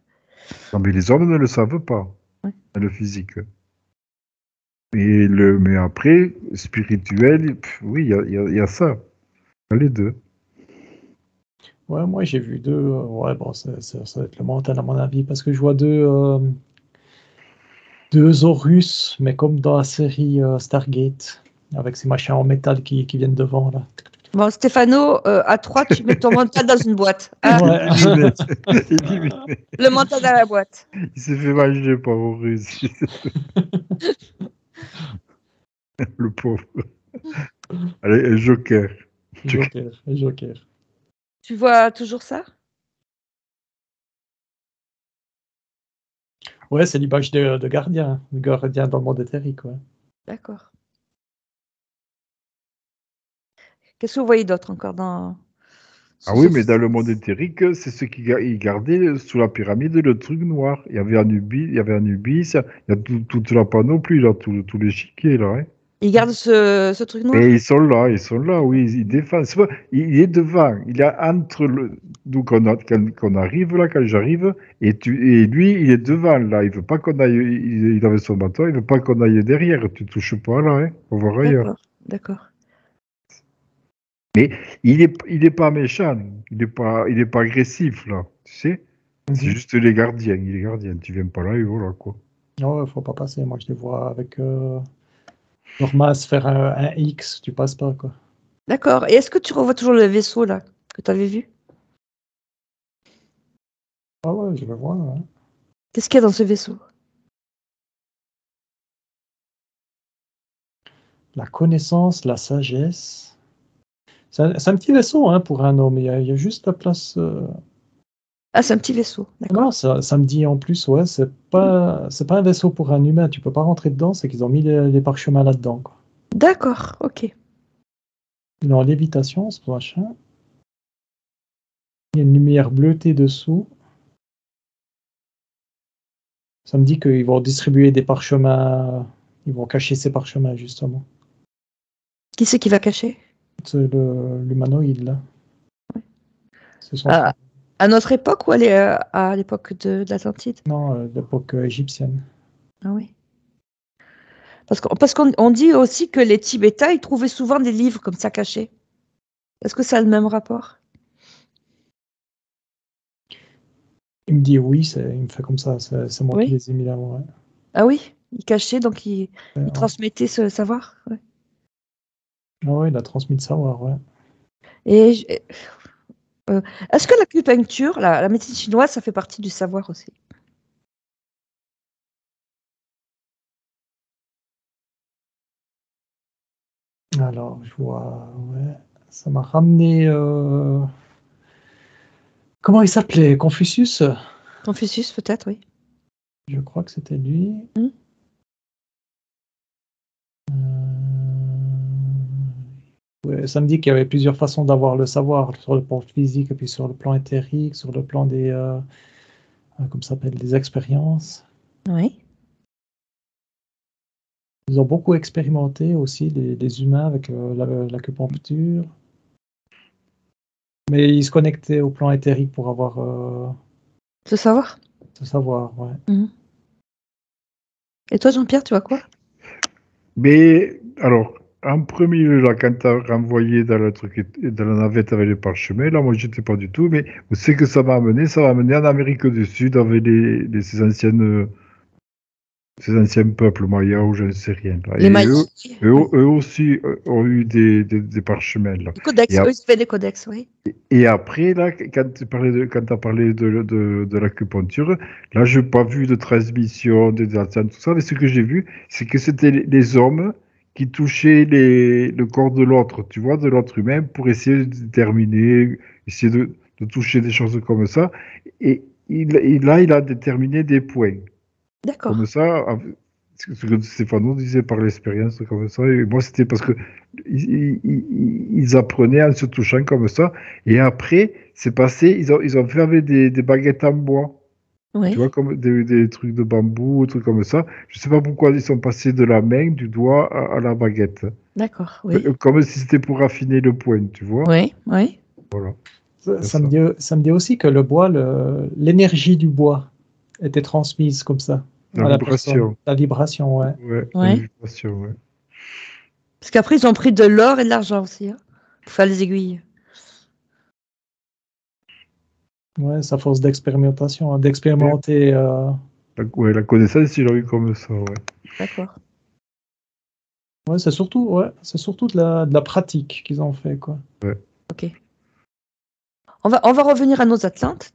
Non, mais les hommes ne le savent pas, Ouais. dans le physique. Mais après, spirituel, oui, il y a ça. Il y a les deux. Ouais, moi j'ai vu deux. Ouais, bon, ça va être le mental à mon avis, parce que je vois deux Horus, mais comme dans la série Stargate, avec ces machins en métal qui viennent devant là. Bon, Stéphano, à 3, tu mets ton mental dans une boîte. Hein. Ouais. Éliminé. Éliminé. Le mental dans la boîte. Il s'est fait manger par Horus, le pauvre. Allez, un Joker. Joker. Tu vois toujours ça? Ouais, c'est l'image de gardien dans le monde éthérique, ouais. D'accord. Qu'est-ce que vous voyez d'autre encore dans... Ah sur oui, ce... mais dans le monde éthérique, c'est ceux qui ils gardaient sous la pyramide le truc noir. Il y avait Anubis, il y a toute la panoplie, là, tout l'échiquier, là. Hein. Il garde ce truc Mais noir? ils sont là, oui, ils défendent. Il est devant, il est entre le. D'où qu'on arrive là, quand j'arrive, et lui, il est devant là. Il veut pas qu'on aille. Il avait son bâton, il veut pas qu'on aille derrière. Tu touches pas là, hein. On va voir ailleurs. D'accord, d'accord. Mais il est pas méchant, il est pas agressif là, tu sais. C'est Mhm. juste les gardiens, il est gardien. Tu viens pas là et voilà quoi. Ouais, faut pas passer. Moi, je les vois avec Norma se faire un X, tu passes pas, quoi. D'accord. Et est-ce que tu revois toujours le vaisseau là que tu avais vu? Ah ouais, je le vois. Ouais. Qu'est-ce qu'il y a dans ce vaisseau? La connaissance, la sagesse. C'est un petit vaisseau hein, pour un homme. Il y a juste la place. Ah, c'est un petit vaisseau, Non, d'accord. ça me dit en plus, ouais, c'est pas un vaisseau pour un humain. Tu peux pas rentrer dedans. C'est qu'ils ont mis les parchemins là-dedans, quoi. D'accord, ok. Il est en lévitation, ce machin. Il y a une lumière bleutée dessous. Ça me dit qu'ils vont distribuer des parchemins. Ils vont cacher ces parchemins, justement. Qui c'est qui va cacher? C'est l'humanoïde, là. C'est son À, travail. à notre époque ou à l'époque de l'Atlantide? Non, l'époque égyptienne. Ah oui. Parce qu'on dit aussi que les Tibétains, ils trouvaient souvent des livres comme ça cachés. Est-ce que ça a le même rapport? Il me dit oui, il me fait comme ça. C'est moi qui Oui. les ai mis là. Ouais. Ah oui, ils cachaient, donc ils Ouais. transmettaient ce savoir. Ouais. Ah ouais, il a transmis le savoir, ouais. Et euh, est-ce que l'acupuncture, la médecine chinoise, ça fait partie du savoir aussi? Alors, je vois, ouais. Ça m'a ramené. Comment il s'appelait? Confucius? Confucius, peut-être, oui. Je crois que c'était lui. Hmm. Ouais, ça me dit qu'il y avait plusieurs façons d'avoir le savoir, sur le plan physique, et puis sur le plan éthérique, sur le plan des, comment ça s'appelle, des expériences. Oui. Ils ont beaucoup expérimenté aussi, les humains, avec l'acupuncture. Mais ils se connectaient au plan éthérique pour avoir Ce savoir. ce savoir, ouais. Mhm. Et toi, Jean-Pierre, tu vois quoi? Mais alors, en premier lieu, là, quand tu as renvoyé dans le truc, dans la navette avec les parchemins, là, moi, j'étais pas du tout, mais où c'est que ça m'a amené? Ça m'a amené en Amérique du Sud avec ces anciens peuples mayas ou je ne sais rien. Là. Les Et Mayas. Oui. eux aussi ont eu des parchemins. Là. Les codex. Et, Eux, ils avaient des codex, oui. et après, là, quand tu as parlé de l'acupuncture, là, je n'ai pas vu de transmission, tout ça, mais ce que j'ai vu, c'est que c'était les hommes qui touchaient le corps de l'autre, tu vois, de l'autre humain, pour essayer de déterminer, essayer de toucher des choses comme ça. Et là, il a déterminé des points. D'accord. Comme ça, ce que Stéphano disait par l'expérience, comme ça, et moi c'était parce que ils apprenaient en se touchant comme ça, et après, c'est passé, ils ont fait avec des baguettes en bois, tu vois, Oui. comme des trucs de bambou, des trucs comme ça. Je sais pas pourquoi ils sont passés de la main, du doigt à la baguette. D'accord. Oui. Comme si c'était pour affiner le point, tu vois. Oui. Oui. Voilà, c'est Ça me ça. dit, ça me dit aussi que le bois, l'énergie du bois était transmise comme ça La à la personne. vibration. La vibration, ouais. Ouais, la Oui. vibration, ouais. Parce qu'après, ils ont pris de l'or et de l'argent aussi, hein, pour faire les aiguilles. Ouais, c'est à force d'expérimentation, hein, d'expérimenter. La connaissance, il a eu comme ça, ouais. D'accord. Ouais, c'est surtout de la pratique qu'ils ont fait, quoi. Ok. On va revenir à nos Atlantes.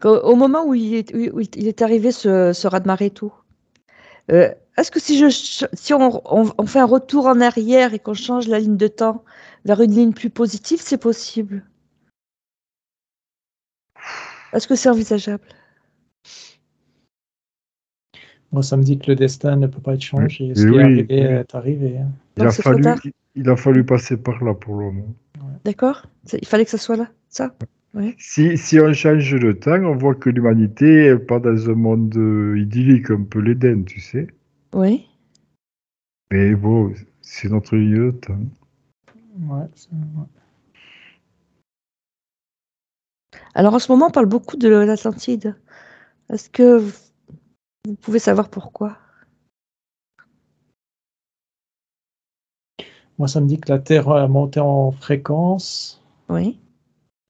Au moment où il est arrivé ce raz-de-marée et tout, est-ce que si on fait un retour en arrière et qu'on change la ligne de temps vers une ligne plus positive, c'est possible? Est-ce que c'est envisageable? Moi, ça me dit que le destin ne peut pas être changé. Ce Et qui est oui, arrivé est arrivé, hein. Donc c'est trop tard? il a fallu passer par là pour le moment. D'accord? Il fallait que ça soit là, ça? Oui. Si on change le temps, on voit que l'humanité est pas dans un monde idyllique, un peu l'Éden, tu sais. Oui. Mais bon, c'est notre ligne de temps. Ouais, Alors en ce moment, on parle beaucoup de l'Atlantide. Est-ce que vous pouvez savoir pourquoi? moi, ça me dit que la Terre a monté en fréquence, Oui.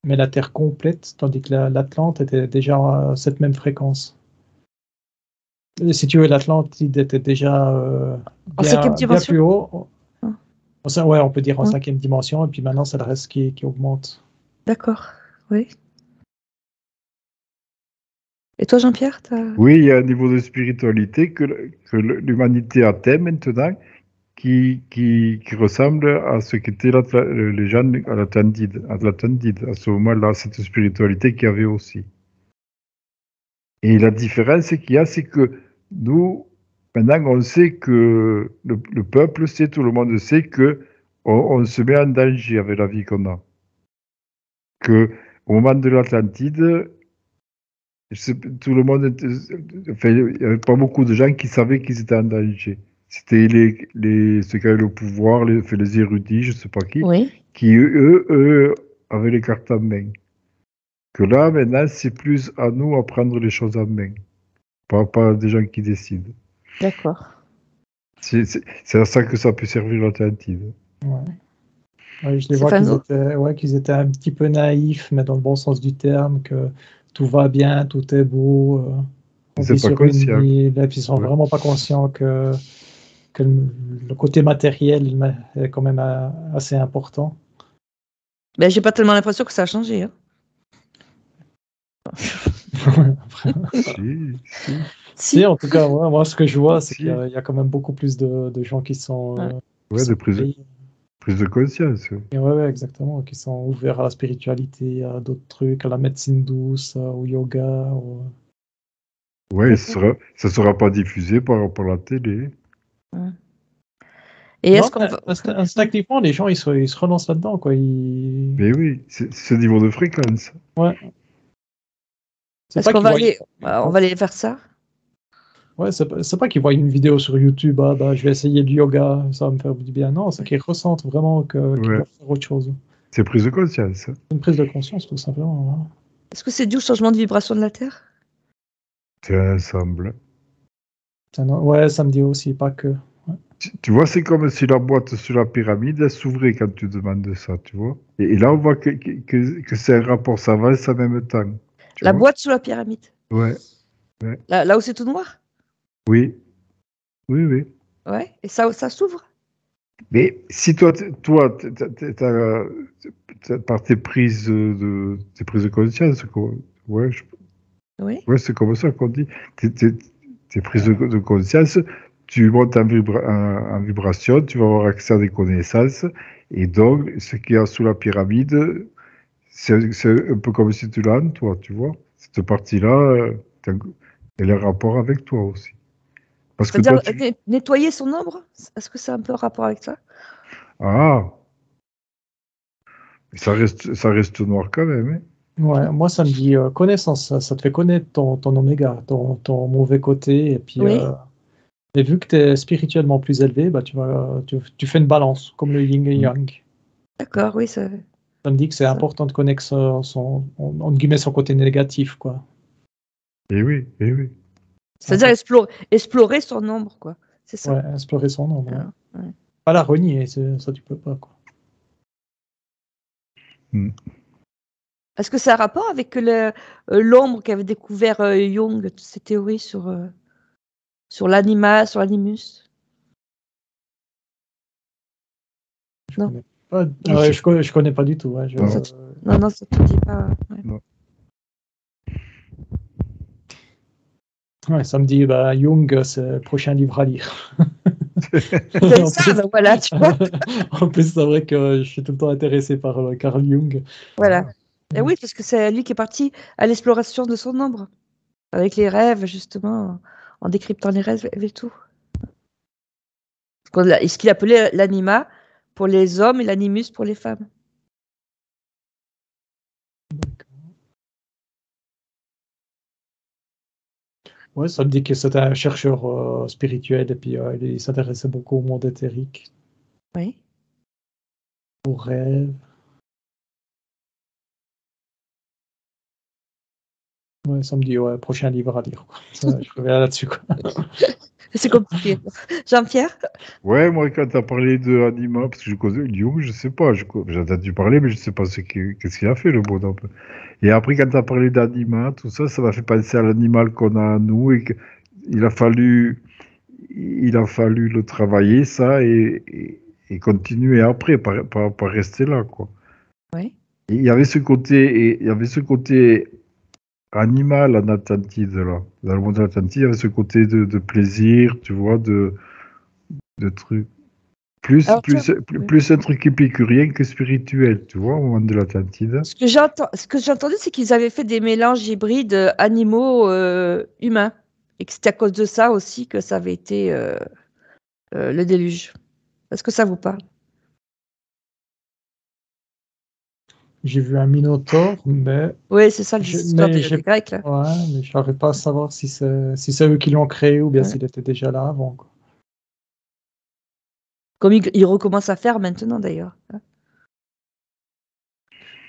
mais la Terre complète, tandis que l'Atlante était déjà à cette même fréquence. Et si tu veux, l'Atlantide était déjà En cinquième bien dimension? plus haut. Ah. Ouais, on peut dire en Ah. 5e dimension, et puis maintenant, c'est le reste qui augmente. D'accord. Oui. Et toi, Jean-Pierre, Oui, il y a un niveau de spiritualité que l'humanité atteint maintenant qui ressemble à ce qu'étaient les gens à l'Atlantide, à ce moment-là, cette spiritualité qu'il y avait aussi. Et la différence qu'il y a, c'est que nous, maintenant, on sait que le peuple sait, tout le monde sait que on se met en danger avec la vie qu'on a. Que au moment de l'Atlantide, tout le monde, enfin, il n'y avait pas beaucoup de gens qui savaient qu'ils étaient en danger. C'était ceux qui avaient le pouvoir, les érudits, je ne sais pas oui. qui eux, avaient les cartes en main. Que là, maintenant, c'est plus à nous à prendre les choses en main, pas des gens qui décident. D'accord. C'est à ça que ça peut servir l'Atlantide. Ouais. Ouais, je les C'est vois fameux. qu'ils étaient un petit peu naïfs, mais dans le bon sens du terme, que tout va bien, tout est beau, on C'est vit pas sur une conscient. île, et puis ils sont Ouais. vraiment pas conscients que le côté matériel est quand même assez important. Ben, j'ai pas tellement l'impression que ça a changé, hein. Si. Si, Si. en tout cas, ouais, moi, ce que je vois, c'est qu'il Si. y a quand même beaucoup plus de gens qui Ouais. Ouais, de éveillés. prise de conscience. Ouais. Et ouais, exactement, qui sont ouverts à la spiritualité, à d'autres trucs, à la médecine douce, au yoga. Ouais, D'accord. ça sera pas diffusé par la télé. Ouais. Et Non, est-ce qu'on mais va... instinctivement, les gens, ils se relancent là-dedans, quoi. Mais oui, c'est ce niveau de fréquence. Ouais. C'est Est-ce pas qu'on qu'ils va voient... aller... On va aller vers ça? Ouais, c'est pas qu'ils voient une vidéo sur YouTube, ah bah, je vais essayer du yoga, ça va me faire du bien. Non, c'est qu'ils ressentent vraiment qu'ils Ouais, doivent faire autre chose. c'est prise de conscience. C'est une prise de conscience, tout simplement, hein. Est-ce que c'est dû au changement de vibration de la Terre? C'est un ensemble. Ouais, ça me dit aussi, pas que. Ouais. Tu vois, c'est comme si la boîte sur la pyramide, elle s'ouvrait quand tu demandes ça, tu vois. Et là, on voit que c'est un rapport, ça avance en même temps. Tu La vois? boîte sous la pyramide. Ouais, ouais. Là où c'est tout noir? Oui, oui. Ouais. Et ça s'ouvre? Mais si toi, par tes prises de conscience, quoi. Ouais, Oui. ouais, c'est comme ça qu'on dit. Tes prises de conscience, tu montes en vibration, tu vas avoir accès à des connaissances, et donc, ce qu'il y a sous la pyramide, c'est un peu comme si tu l'as en toi, tu vois. Cette partie-là, elle a un rapport avec toi aussi. Parce que toi, C'est-à-dire nettoyer son ombre? Est-ce que c'est un peu rapport avec ça? Ah, ça reste noir quand même, hein. Ouais, moi, ça me dit connaissance, ça te fait connaître ton oméga, ton mauvais côté, Oui. et vu que tu es spirituellement plus élevé, bah, tu fais une balance, comme le yin et Mm. yang. D'accord, oui, ça. Ça me dit que c'est Ça. important de connaître entre guillemets, son côté négatif, quoi. Eh oui. C'est C'est-à-dire important. explorer son ombre, quoi. C'est ça. Ouais, explorer son ombre, ouais. Ah, ouais. Pas la renier, ça tu peux pas, quoi. Mm. Est-ce que ça a un rapport avec l'ombre qu'avait découvert Jung, toutes ces théories sur l'anima, sur l'animus? Je Non. connais pas. Ah ouais, je connais pas du tout. Ouais, Non. Non, ça te dit pas. Ouais. Non. Ouais, ça me dit, Jung, c'est le prochain livre à lire. C'est ça, ben voilà, tu vois. En plus, c'est vrai que je suis tout le temps intéressé par Carl Jung. Voilà. Et oui, parce que c'est lui qui est parti à l'exploration de son ombre, avec les rêves, justement, en décryptant les rêves et tout. Ce qu'il appelait l'anima pour les hommes et l'animus pour les femmes. Ouais, ça me dit que c'était un chercheur spirituel et puis il s'intéressait beaucoup au monde éthérique, Oui. aux rêves. Ouais, ça me dit, ouais, prochain livre à lire, quoi. Ça, je reviens là-dessus, quoi. C'est compliqué. Jean-Pierre? Ouais, moi, quand tu as parlé de Anima, parce que je connais Jung, je sais pas, j'ai entendu parler, mais je sais pas qu'est-ce qu'il a fait, le bonhomme. Et après, quand tu as parlé d'Anima, tout ça, ça m'a fait penser à l'animal qu'on a en nous, et qu'il a fallu, il a fallu le travailler, ça, et continuer après, pas rester là, quoi. Oui. Et il y avait ce côté animal en Atlantide, là. Dans le monde de l'Atlantide, il y avait ce côté de plaisir, tu vois, de trucs. Plus un truc épicurien que spirituel, tu vois, au moment de l'Atlantide. Ce que j'ai entendu, c'est qu'ils avaient fait des mélanges hybrides animaux humains. Et que c'était à cause de ça aussi que ça avait été le déluge. Est-ce que ça vous parle? J'ai vu un minotaure, mais Oui, c'est ça l'histoire des Grecs, là. ouais, mais je n'arrive pas à savoir si c'est eux qui l'ont créé ou bien s'il était déjà là avant, quoi. Comme ils recommencent à faire maintenant, d'ailleurs.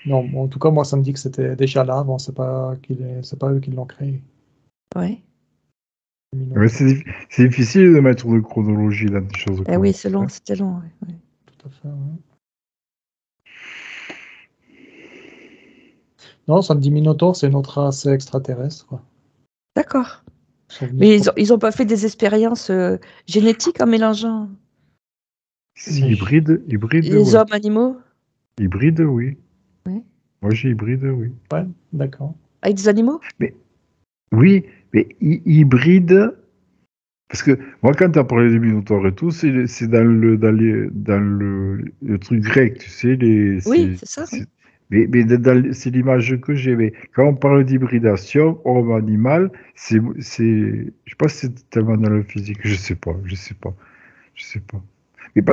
Non, en tout cas, moi, ça me dit que c'était déjà là avant, c'est pas eux qui l'ont créé. Oui. Ouais, c'est difficile de mettre de chronologie dans des choses comme Oui, ça. c'est long, c'était long. Ouais. Tout à fait, ouais. Non, ça me dit Minotaure, c'est une autre race extraterrestre, quoi. D'accord. Sauf Mais ils ont pas fait des expériences génétiques en mélangeant Hybride, les ouais. hommes animaux? Hybride, oui. Oui. Moi, j'ai hybride, oui. Ouais, d'accord. Avec des animaux? Mais, oui, mais hybride, parce que moi, quand tu as parlé des Minotaures et tout, c'est dans le truc grec, tu sais. Oui, c'est ça. Oui. Mais c'est l'image que j'ai. Mais quand on parle d'hybridation, homme-animal, je sais pas si c'est tellement dans le physique, je sais pas. Mais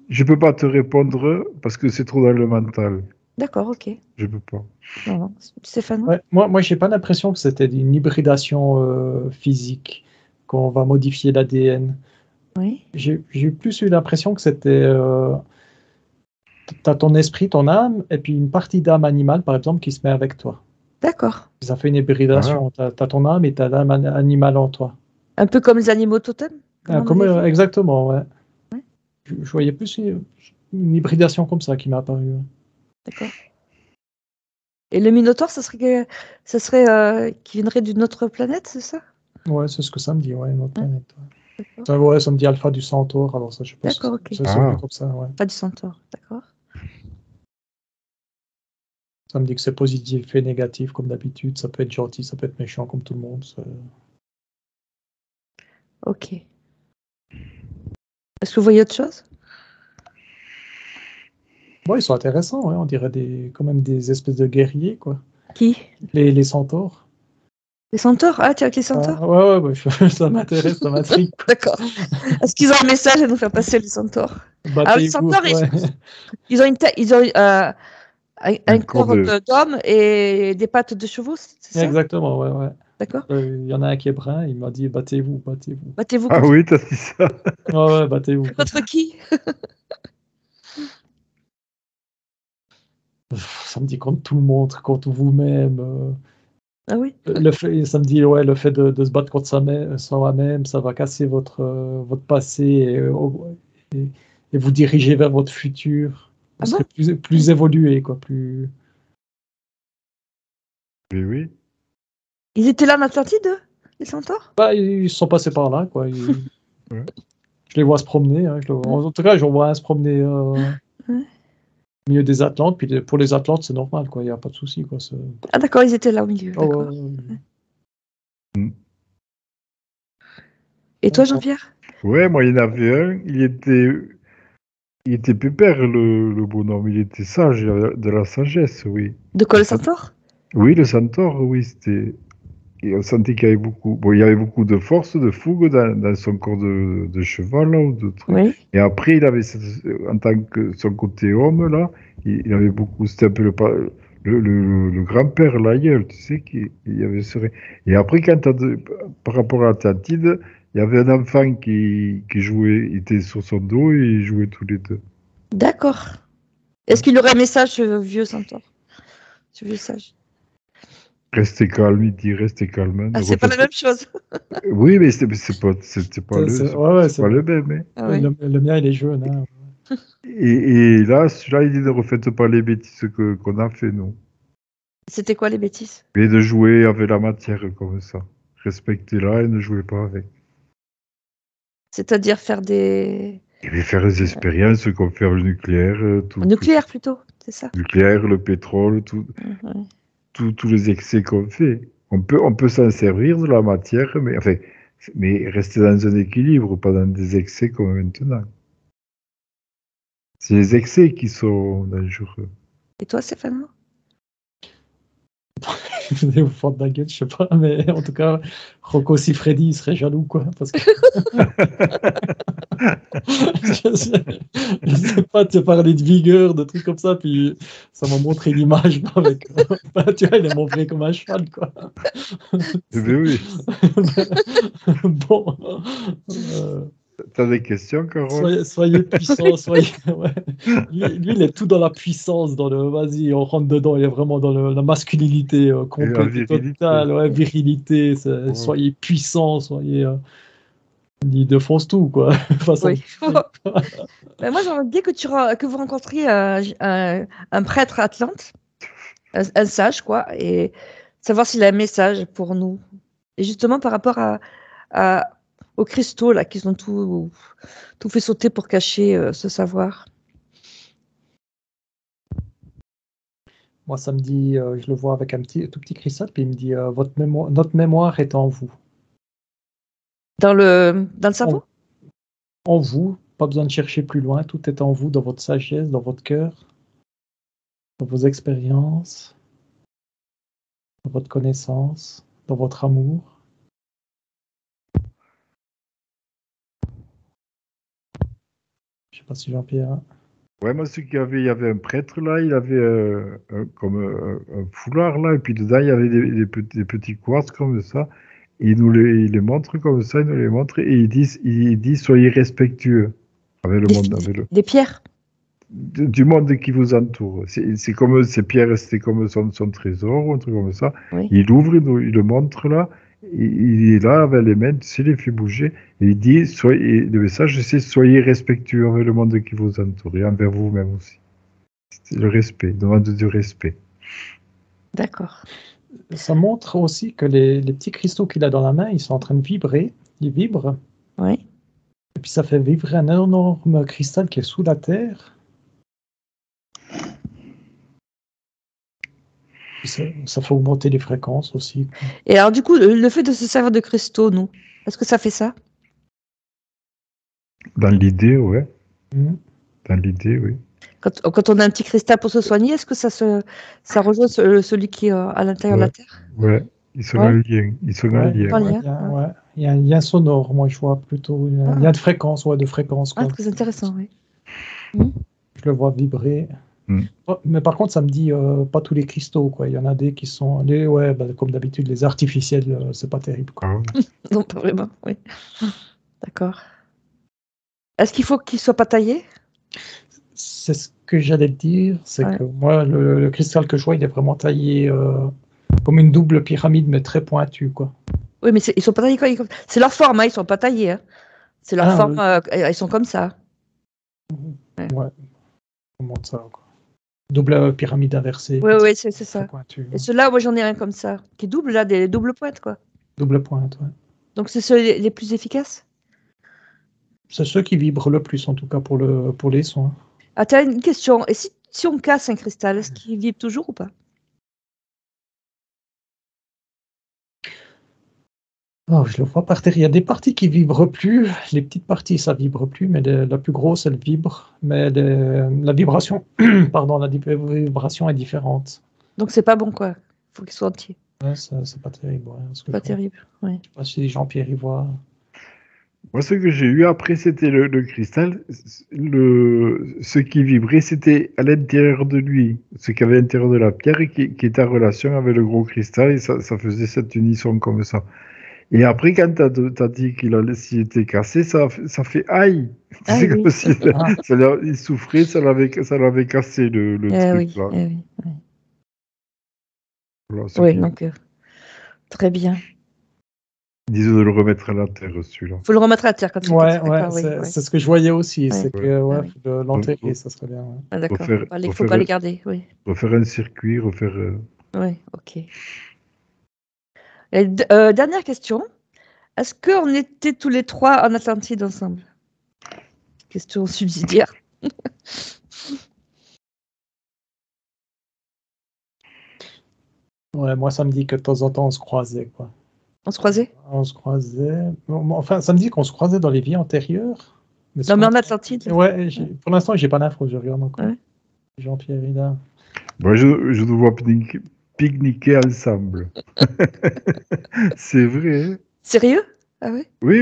je peux pas te répondre parce que c'est trop dans le mental. D'accord, ok. Je peux pas. Non. Stéphane? Ouais, moi, j'ai pas l'impression que c'était une hybridation physique, qu'on va modifier l'ADN. Oui. J'ai plus eu l'impression que c'était t'as ton esprit, ton âme, et puis une partie d'âme animale, par exemple, qui se met avec toi. D'accord. Ça fait une hybridation. T'as ton âme et t'as l'âme animale en toi. Un peu comme les animaux totems, comme on avait vu. Exactement, ouais. Je voyais plus une hybridation comme ça qui m'est apparue. D'accord. Et le Minotaure, ça serait qui viendrait d'une autre planète, c'est ça? Ouais, c'est ce que ça me dit, ouais, une autre planète. Ouais. D'accord. Ça me dit Alpha du Centaure, alors ça, je sais pas si D'accord, ok. c'est sauvé comme ça, ouais. Pas du Centaure, d'accord. Ça me dit que c'est positif et négatif, comme d'habitude. Ça peut être gentil, ça peut être méchant, comme tout le monde. Ok. Est-ce que vous voyez autre chose? Bon, ils sont intéressants, ouais. On dirait quand même des espèces de guerriers, quoi. Qui? Les centaures. Les centaures? Ah, tu as les centaures? Ouais, ça m'intéresse, ça m'intrigue. D'accord. Est-ce qu'ils ont un message à nous faire passer, les centaures? Alors, les centaures, ouais. ils ont un corps d'homme et des pattes de chevaux, c'est ça? Exactement, ouais. D'accord. Il y en a un qui est brun, il m'a dit battez-vous. Battez-vous Ah oui, t'as dit ça. Ouais, battez-vous. Contre qui? Ça me dit contre tout le monde, contre vous-même. Ah oui. Ça me dit, ouais, le fait de se battre contre soi-même, ça va casser votre passé et vous diriger vers votre futur. Vous serez plus évolué, quoi. Mais oui. Ils étaient là en Atlantide, eux, les centaures? Bah, ils sont passés par là, quoi. Ouais. Je les vois se promener. Hein, en tout cas, j'en vois un se promener Ouais. au milieu des Atlantes. Puis pour les Atlantes, c'est normal, quoi. Il n'y a pas de souci, quoi. Ah d'accord, ils étaient là au milieu. Oh, D'accord. Mm. Et toi, Jean-Pierre? Ouais, moi, il y en avait un, il était pépère, le bonhomme, il était sage, il avait de la sagesse, oui. De quoi, Le le cen- centaure? Oui, le centaure, oui, c'était... Et on sentait qu'il y avait beaucoup... Bon, il y avait beaucoup de force, de fougue dans son corps de cheval, là, ou de truc. Oui. Et après, il avait, en tant que son côté homme, là, il avait beaucoup... C'était un peu le grand-père, l'aïeul, tu sais, il y avait ce... Et après, par rapport à Atlantide, il y avait un enfant qui jouait, il était sur son dos et ils jouaient tous les deux. D'accord. Est-ce qu'il aurait un message, ce vieux centaure? Ce vieux sage? Restez calme, il dit, restez calme. Hein, Ah, ne c'est pas la refaites même chose. Oui, mais c'était pas ouais, c'est pas le même. Hein. Ah oui. le mien, il est jeune. Hein. Et là, celui-là, il dit ne refaites pas les bêtises qu'on a fait, nous. C'était quoi les bêtises? Mais de jouer avec la matière comme ça. Respectez-la et ne jouez pas avec. C'est-à-dire faire des... Et puis faire des expériences comme faire le nucléaire, Au nucléaire plutôt, c'est ça? le nucléaire, le pétrole, Ouais. tous les excès qu'on fait. On peut s'en servir de la matière, mais rester dans un équilibre, pas dans des excès comme maintenant. C'est les excès qui sont dangereux. Et toi, Stéphane? Je vais vous fendre la gueule, je sais pas, mais en tout cas, Rocco Siffredi, il serait jaloux, quoi. Parce que je sais pas, tu as parlé de vigueur, de trucs comme ça, puis ça m'a montré l'image avec. Tu vois, il est montré comme un cheval, quoi. Eh bien oui. Bon. T'as des questions, Carole? Soyez puissants, soyez. Ouais. Lui, il est tout dans la puissance, dans le. Vas-y, on rentre dedans, il est vraiment dans la masculinité complète et virilité. totale, ouais, virilité. Ouais. Soyez puissants, soyez. Il défonce tout, quoi. Façon Oui. Ben, moi, j'aimerais bien que vous rencontriez un prêtre atlante, un sage, quoi, et savoir s'il a un message pour nous. Et justement, par rapport aux cristaux, là, qu'ils ont tout fait sauter pour cacher ce savoir. Moi, ça me dit, je le vois avec un tout petit cristal, puis il me dit notre mémoire est en vous. Dans le cerveau? En vous, pas besoin de chercher plus loin, tout est en vous, dans votre sagesse, dans votre cœur, dans vos expériences, dans votre connaissance, dans votre amour. Je sais pas si Jean-Pierre. Ouais, moi, il y avait un prêtre là, il avait comme un foulard là, et puis dedans, il y avait des petits quartz comme ça. Et il les montre comme ça, il nous les montre, et il dit soyez respectueux avec le monde, Des pierres? du monde qui vous entoure. C'est comme ces pierres, c'était comme son trésor, ou un truc comme ça. Oui. Il ouvre, il le montre là, il est là avec les mains, tu sais, il les fait bouger, et il dit, le message c'est soyez respectueux avec le monde qui vous entoure, et envers vous-même aussi. C'est le respect, demande du respect. D'accord. Ça montre aussi que les petits cristaux qu'il a dans la main, ils sont en train de vibrer. Ils vibrent. Oui. Et puis ça fait vibrer un énorme cristal qui est sous la terre. Ça fait augmenter les fréquences aussi. Et alors, du coup, le fait de se servir de cristaux, nous, est-ce que ça fait ça? Dans l'idée, ouais. Mmh. Dans l'idée, oui. Quand on a un petit cristal pour se soigner, est-ce que ça rejoint celui qui est à l'intérieur de la Terre? Ouais, ils sont Ouais. en lien. Ils sont en lien. En lien. Il y a un lien sonore, moi je vois plutôt. Il y a un lien de fréquence, ouais, de fréquence. Quoi. Ah, très intéressant, oui. Je le vois vibrer. Mais par contre, ça me dit pas tous les cristaux, quoi. Il y en a des qui sont. Comme d'habitude, les artificiels, c'est pas terrible. Quoi. Ah ouais. Non, pas vraiment, oui. D'accord. Est-ce qu'il faut qu'il soit pas taillé? C'est ce que j'allais te dire, c'est que moi, le cristal que je vois, il est vraiment taillé comme une double pyramide, mais très pointue, quoi. Oui, mais ils sont pas taillés quoi. C'est leur forme, hein, ils sont pas taillés. Hein. C'est leur forme, ils sont comme ça. Ouais. Comment ça, quoi. Double pyramide inversée. Oui, c'est très ça. pointu. Et ceux-là, moi, j'en ai un comme ça, qui est double, là, des doubles pointes, quoi. Double pointe, ouais. Donc, c'est ceux les plus efficaces. C'est ceux qui vibrent le plus, en tout cas, pour les sons. Ah, t'as une question. Et si on casse un cristal, est-ce qu'il vibre toujours ou pas? Oh, je le vois par terre. Il y a des parties qui vibrent plus. Les petites parties, ça vibre plus, mais la plus grosse, elle vibre. Mais la vibration, pardon, la vibration est différente. Donc, c'est pas bon, quoi. Faut qu'il soit entier. Ouais, c'est pas terrible. Ouais, Pas terrible. Ouais. Je sais pas si Jean-Pierre y voit. Moi, ce que j'ai eu après, c'était le cristal. Ce qui vibrait, c'était à l'intérieur de lui. Ce qu'il y avait à l'intérieur de la pierre et qui était en relation avec le gros cristal. Et ça faisait cette unisson comme ça. Et après, quand t'as dit s'il était cassé, ça fait aïe. Ah C'est oui. comme si il souffrait, ça l'avait cassé le truc là. Oui. Voilà, ce Oui, qui- donc, très bien. Disons de le remettre à la terre, celui-là. Faut le remettre à terre quand il est Ouais, cassé. D'accord, oui. c'est ce que je voyais aussi. Ouais. C'est que Ah oui. faut l'enterrer, ça serait bien. Ouais. Ah, d'accord. Refaire- Il faut pas les garder, oui. Refaire un circuit, refaire. Oui, ok. Et dernière question. Est-ce qu'on était tous les trois en Atlantide ensemble? Question subsidiaire. Ouais, moi, ça me dit que de temps en temps, on se croisait, quoi. On se croisait? On se croisait. Enfin, ça me dit qu'on se croisait dans les vies antérieures. Non, mais en Atlantide. Là. Ouais, pour l'instant, j'ai pas d'infos, je regarde encore. Ouais. Jean-Pierre est là. Moi, je nous vois pique-niquer ensemble. C'est vrai. Hein. Sérieux? Ah oui? Oui.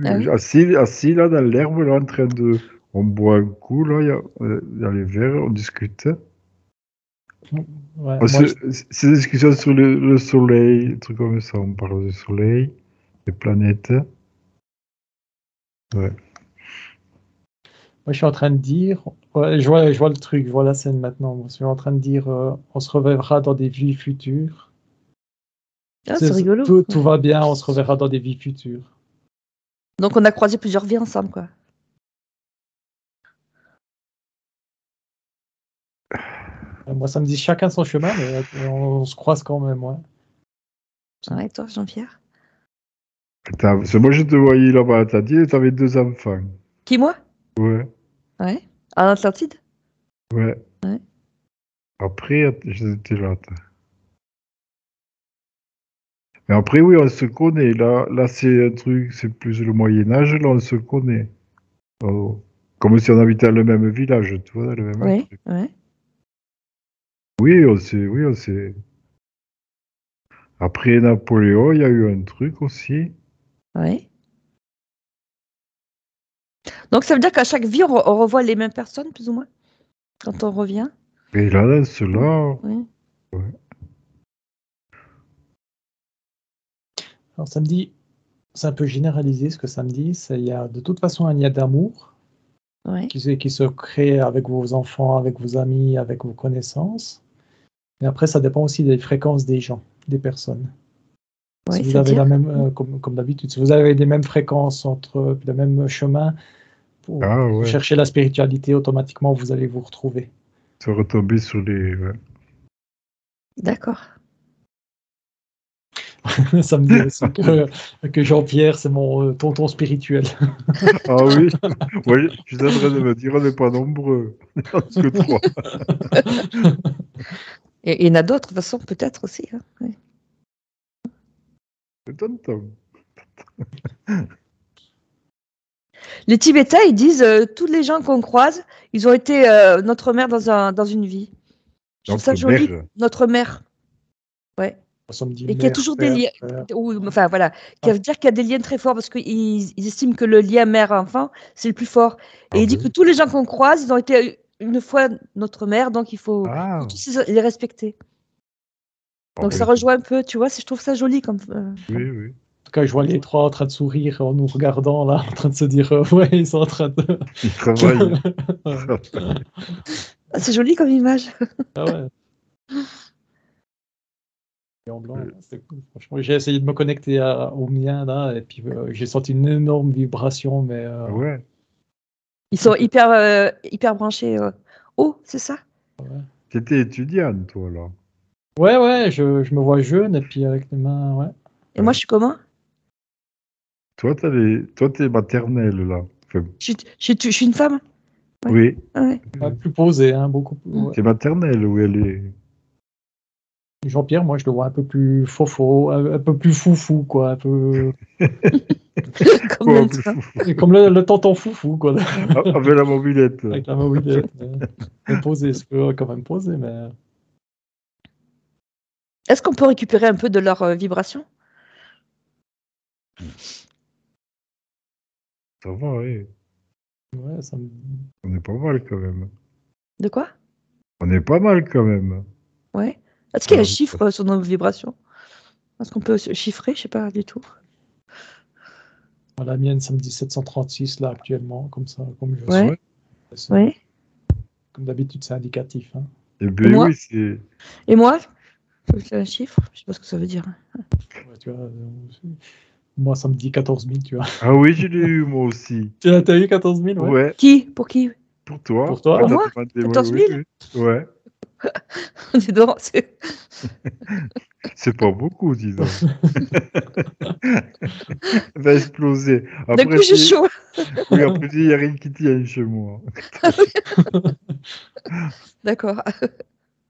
Ah oui? Assis là dans l'herbe, là, en train de. On boit un coup, là, il y a les verres, on discute. Ouais, C'est des discussions sur le soleil, des trucs comme ça. On parle du soleil, des planètes. Ouais. Moi, je suis en train de dire, ouais, je vois le truc, je vois la scène maintenant. Je suis en train de dire, on se reverra dans des vies futures. Ah, c'est rigolo. Tout va bien, on se reverra dans des vies futures. Donc, on a croisé plusieurs vies ensemble, quoi. Moi, ça me dit chacun son chemin, mais on se croise quand même, ouais. Ouais, toi, Jean-Pierre? Moi, je te voyais là-bas, t'as dit, t'avais 2 enfants. Qui, moi? Ouais. Ouais. En Atlantide? Ouais. Ouais. Après, j'étais là. Mais après, oui, on se connaît. Là c'est un truc, c'est plus le Moyen-Âge, là, on se connaît. Oh. Comme si on habitait dans le même village, tu vois, le même Oui, truc. oui. Oui, on sait. Après Napoléon, il y a eu un truc aussi. Oui. Donc, ça veut dire qu'à chaque vie, on revoit les mêmes personnes, plus ou moins, quand on revient? Et là, dans cela, Oui. ouais. Alors, ça me dit, c'est un peu généralisé ce que ça me dit. Il y a de toute façon un lien d'amour Oui. qui se crée avec vos enfants, avec vos amis, avec vos connaissances. Et après, ça dépend aussi des fréquences des gens, des personnes. Oui, Si vous avez c'est-à-dire? la même, comme d'habitude, si vous avez les mêmes fréquences le même chemin, pour Ah ouais, chercher la spiritualité, automatiquement, vous allez vous retrouver. se retomber sur les. Ouais. D'accord. Ça me dit aussi que Jean-Pierre, c'est mon tonton spirituel. Ah oui, ouais, je suis en train de me dire, on n'est pas nombreux, que 3. Et il y en a d'autres, de toute façon, peut-être aussi. Hein. Oui. C'est tonton. Les Tibétains, ils disent tous les gens qu'on croise, ils ont été notre mère dans une vie. Je trouve ça Notre joli. mère. Notre mère. Ouais. Ça me dit Et qu'il y a mère, toujours père, des liens. frère. Enfin, voilà. Qui veut dire qu'il y a des liens très forts parce qu'ils estiment que le lien mère-enfant, c'est le plus fort. Et Ah il dit oui. que tous les gens qu'on croise, ils ont été une fois notre mère, donc il faut Ah, tous les respecter. Donc ça oui. rejoint un peu, tu vois, je trouve ça joli comme. Oui. En tout cas, je vois les trois en train de sourire en nous regardant, là, en train de se dire ouais, ils sont en train de. Il travaille. Ah, c'est joli comme image. Ah ouais. Et en blanc, c'était cool. Franchement, j'ai essayé de me connecter au mien, là, et puis j'ai senti une énorme vibration, mais. Ouais. Ils sont hyper branchés. Oh, c'est ça? Ouais, T'étais étudiante, toi, là. ouais, je me vois jeune et puis avec les mains, ouais. Et moi, je suis comment? Toi, t'es maternelle, là. Enfin, Je suis une femme? Ouais. oui, Ah ouais. Ouais, plus posé, hein, beaucoup plus. Mm. Ouais. t'es maternelle, où elle est. Jean-Pierre, moi, je le vois un peu plus fofo, un peu plus foufou, quoi. Un peu... Combien Quoi, de plus temps? fou. Comme le tonton foufou, quoi. Avec la mobilette. Avec la mobilette. Mais posé, c'est quand même posé, mais. Est-ce qu'on peut récupérer un peu de leur vibration? Ça va, oui. Ouais, ça me... On est pas mal, quand même. De quoi? On est pas mal, quand même. Ouais. Est-ce qu'il y a un Alors, chiffre sur nos vibrations? Est-ce qu'on peut se chiffrer? Je sais pas du tout. La mienne, ça me dit 736 là actuellement, comme ça, comme je Ouais. ouais. sais. Ouais. Comme d'habitude, c'est indicatif. Hein. Eh Et bien, moi? oui, c'est. Et moi? C'est un chiffre? Je sais pas ce que ça veut dire. Ouais, tu vois, moi, ça me dit 14 000, tu vois. Ah oui, je l'ai eu, moi aussi. T'as eu 14 000, ouais. Ouais, Qui? Pour qui? pour toi. Pour toi? Quand Pour t'as moi? demandé, 14 oui, 000? oui, oui. Ouais. Dis donc, C'est pas beaucoup, disons. Elle va exploser. d'un coup, j'ai chaud. Oui, après, il n'y a rien qui tient chez moi. D'accord.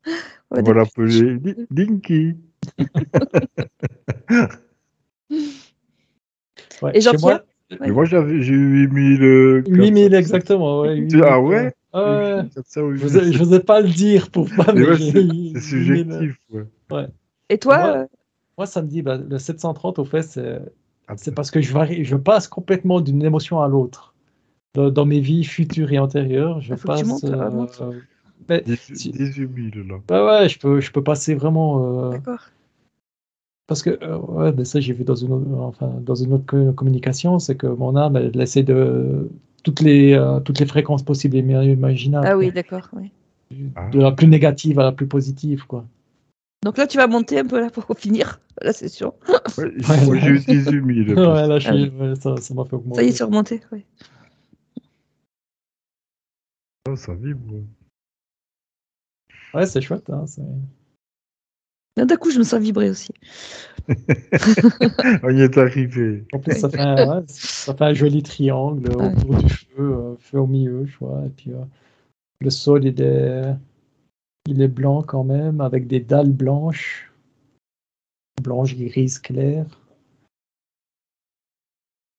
Ouais, On va d'un coup, j'ai l'appeler Dinky. Ouais. Et Chez Jean-Pierre? moi, Mais Ouais. moi, j'ai eu 8000. 8000 exactement. Ouais, 8000. Ah ouais? Ouais. 8400 ou Je 8000. n'osais pas le dire pour pas, Mais mais ouais, j'ai c'est 8000. subjectif. Ouais. Ouais. Et Et toi? moi, ça me dit, bah, le 730, au fait, c'est Attends. parce que je passe complètement d'une émotion à l'autre. Dans mes vies futures et antérieures, je Il faut que tu passe. montes. Monte. Mais 18 000 là. ouais, je peux passer vraiment. D'accord. Parce que, ouais, mais ça, j'ai vu dans une autre communication, c'est que mon âme, elle essaie de toutes les fréquences possibles et imaginables, Ah oui, quoi. d'accord. Oui. Ah, De la plus négative à la plus positive, quoi. Donc là, tu vas monter un peu là pour finir la session. ouais, Ouais, moi, j'ai là, eu 18 000 pour ouais, ça. là, Ah oui. ouais, ça m'a fait Ça y est, augmenter. c'est remonté. Oui. Ah, ça vibre. Ouais, c'est chouette, hein, Là, d'un coup, je me sens vibrer aussi. On y est arrivé. En plus, ça fait un joli triangle Ouais. autour du feu au milieu, je vois. Et puis, le sol, il est blanc quand même, avec des dalles blanches grises claires.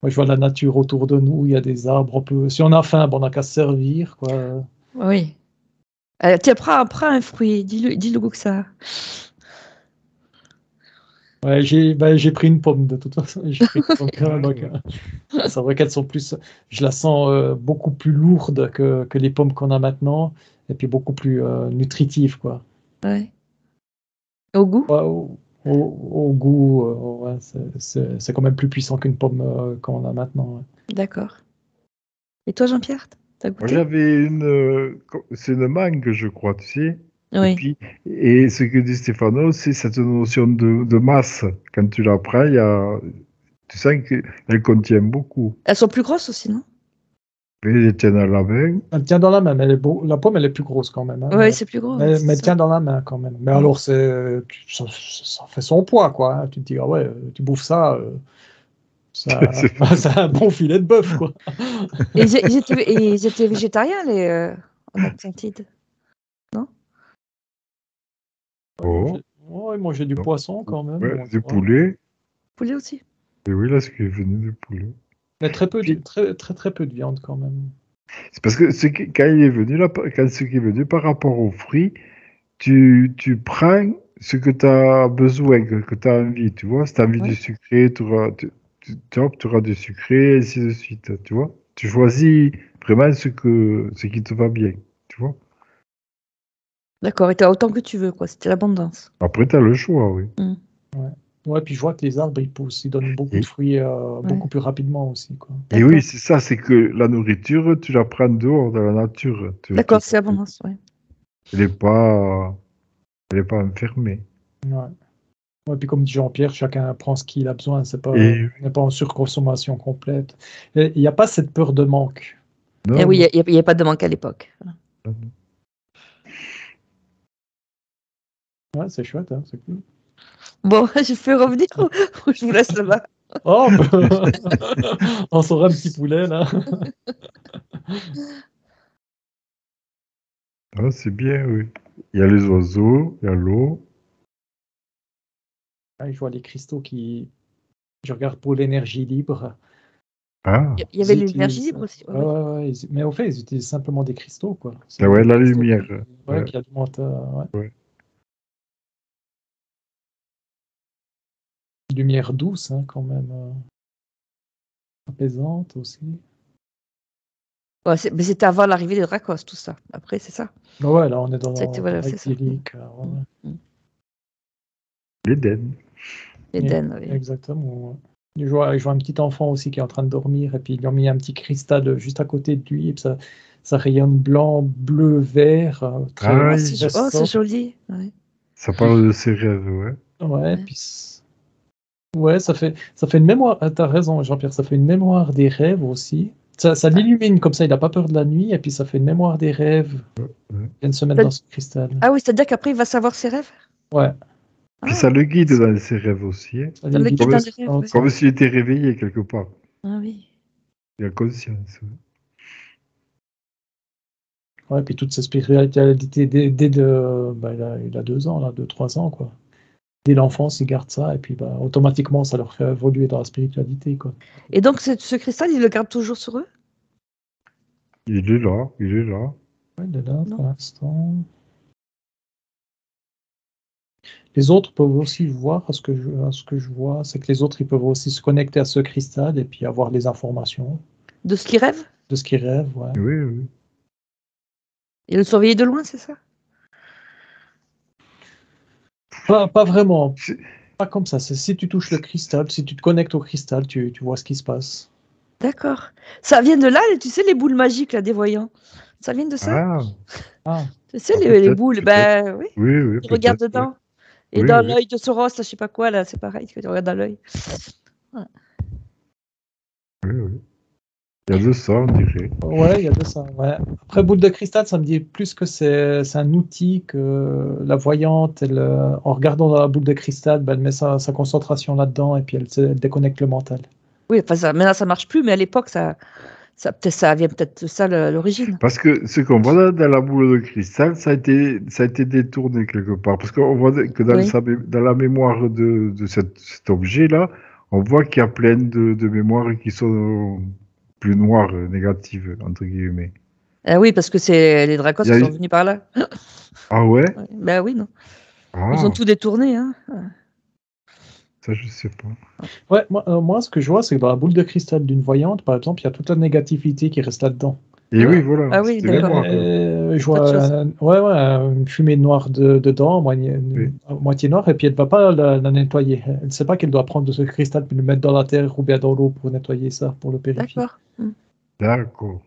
Moi, je vois la nature autour de nous, il y a des arbres. Si on a faim, bon, on n'a qu'à se servir, quoi. Oui. Tiens, prends un fruit. Dis le goût que ça a. Ouais, j'ai pris une pomme de toute façon. J'ai pris une pomme, Ah, donc, ouais. c'est vrai qu'elles sont plus. Je la sens beaucoup plus lourde que les pommes qu'on a maintenant, et puis beaucoup plus nutritive, quoi. Ouais. Au goût? Ouais, au goût, ouais, c'est quand même plus puissant qu'une pomme qu'on a maintenant. Ouais. D'accord. Et toi, Jean-Pierre? T'as Moi, goûté? j'avais c'est une mangue, je crois, tu sais. Et Oui. puis, et ce que dit Stéphano, c'est cette notion de masse. Quand tu la prends, tu sens qu'elle contient beaucoup. Elles sont plus grosses aussi, non? Mais elle tient à la main. Elle tient dans la main, mais la pomme, elle est plus grosse quand même. Hein, Oui, c'est plus gros. Ouais, mais c'est elle ça. tient dans la main quand même. Mais Mm. alors, ça fait son poids, quoi. Hein. Tu te dis, ah ouais, tu bouffes ça, ça, c'est un bon filet de bœuf, quoi. Et ils étaient végétariens, en Atlantide, non? Oh, Ouais, ils mangeaient du non. poisson quand même. Ouais, Donc, du ouais. poulet. Poulet aussi. Et oui, là, ce qui est venu du poulet. Mais très peu, Puis, très, très, très peu de viande quand même. c'est parce que quand il est venu là, quand ce qui est venu par rapport aux fruits, tu prends ce que tu as besoin, que tu as envie, tu vois. Si tu as envie du Ouais. sucré, tu auras du sucré, et ainsi de suite, tu vois. Tu choisis vraiment ce qui te va bien, tu vois. D'accord. Et t'as autant que tu veux, quoi. C'était l'abondance. Après, tu as le choix, oui. Mm. Ouais. Ouais, puis je vois que les arbres, ils poussent, ils donnent beaucoup de Et, fruits Ouais. beaucoup plus rapidement aussi, quoi. et oui, D'accord. c'est ça, c'est que la nourriture, tu la prends dehors, dans la nature. D'accord, c'est l'abondance, ouais. Elle n'est pas, elle est pas enfermée. Ouais. Ouais, puis comme dit Jean-Pierre, chacun prend ce qu'il a besoin, Et on n'est pas en surconsommation complète. Et il n'y a pas cette peur de manque. Et non, oui, non. il n'y a pas de manque à l'époque. Ouais, c'est chouette, hein, c'est cool. Bon, je fais revenir ou je vous laisse là-bas. Oh, on saura un petit poulet, là. Ah, c'est bien, oui. Il y a les oiseaux, il y a l'eau. Ah, je vois les cristaux qui... Je regarde pour l'énergie libre. Ah, Il y avait Ils l'énergie utilisent... libre aussi. Ouais, ouais, ouais, mais au fait, ils utilisent simplement des cristaux, quoi. C'est ah ouais, des la cristaux lumière. ouais, qui alimentent... ouais. Ouais. Lumière douce, hein, quand même. Apaisante aussi. Ouais, mais c'était avant l'arrivée des Dracos, tout ça. Après, c'est ça. Ouais, là, on est dans Voilà, c'est ça. idyllique. Ouais. L'Éden. L'Éden, oui. Exactement. Ouais. Je vois un petit enfant aussi qui est en train de dormir, et puis ils lui ont mis un petit cristal juste à côté de lui, et puis ça rayonne blanc, bleu, vert, très, Ah, très oui. Oh, c'est soft. joli. Ouais. Ça parle de ses rêves, ouais. Ouais, Ouais. puis ouais, ça fait une mémoire. T'as raison, Jean-Pierre, ça fait une mémoire des rêves aussi. Ça l'illumine comme ça, il n'a pas peur de la nuit, et puis ça fait une mémoire des rêves. Ouais. Il vient de se mettre dans ce cristal. Ah oui, c'est-à-dire qu'après, il va savoir ses rêves. Ouais, Puis Ah, ça le guide dans ses rêves aussi, hein. ça ça le lui guide guide dans dans les ce rêves, ouais. sens. Comme s'il était réveillé quelque part. Ah oui. Il a conscience. Ouais. Ouais, puis toute sa spiritualité bah, il a 2 ans, là, 2, 3 ans, quoi. Dès l'enfance, ils gardent ça, et puis bah, automatiquement, ça leur fait évoluer dans la spiritualité, quoi. Et donc, ce cristal, il le garde toujours sur eux? Il est là, il est là. Ouais, il est là, Non. pour l'instant. Les autres peuvent aussi voir, à ce que je vois, c'est que les autres, ils peuvent aussi se connecter à ce cristal, et puis avoir les informations De ce qu'il rêve? de ce qu'ils rêvent, ouais. Oui, oui. Et le surveiller de loin, c'est ça? Pas vraiment, C'est- pas comme ça. C'est si tu touches le cristal, si tu te connectes au cristal, tu vois ce qui se passe. D'accord. Ça vient de là, tu sais, les boules magiques, là, des voyants. Ça vient de ça? Ah, Ah, Tu sais, ah, les peut-être, boules, peut-être. ben oui. Oui, oui, Tu regardes peut-être. Ouais. dedans. Et Oui, dans oui. l'œil de Soros, là, je sais pas quoi, là, c'est pareil, que tu regardes dans l'œil. Oui, oui. Il y a de ça, on dirait. ouais, il y a de ça. Ouais. Après, boule de cristal, ça me dit plus que c'est un outil que la voyante, en regardant dans la boule de cristal, ben, elle met sa concentration là-dedans et puis elle déconnecte le mental. Oui, enfin, maintenant, ça marche plus, mais à l'époque, ça vient peut-être de ça, l'origine. Parce que ce qu'on voit dans la boule de cristal, ça a été détourné quelque part. Parce qu'on voit que Oui. dans la mémoire de cet objet-là, on voit qu'il y a plein de mémoires qui sont plus noires, négatives, entre guillemets. Ah oui, parce que c'est les Dracos Il y qui a- sont venus par là. Ah ouais? Ouais. Ben oui, non. Ils ont Ah, tout détourné, hein. ça je sais pas. Ouais, moi, ce que je vois, c'est que dans la boule de cristal d'une voyante, par exemple, il y a toute la négativité qui reste là-dedans. Et Ah. oui, voilà, Ah oui, c'est des d'accord. mémoires. Je Autre chose. vois une fumée noire dedans, Oui. moitié noire, et puis elle ne va pas la nettoyer. Elle ne sait pas qu'elle doit prendre ce cristal puis le mettre dans la terre ou bien dans l'eau pour nettoyer ça, pour le purifier. D'accord. D'accord.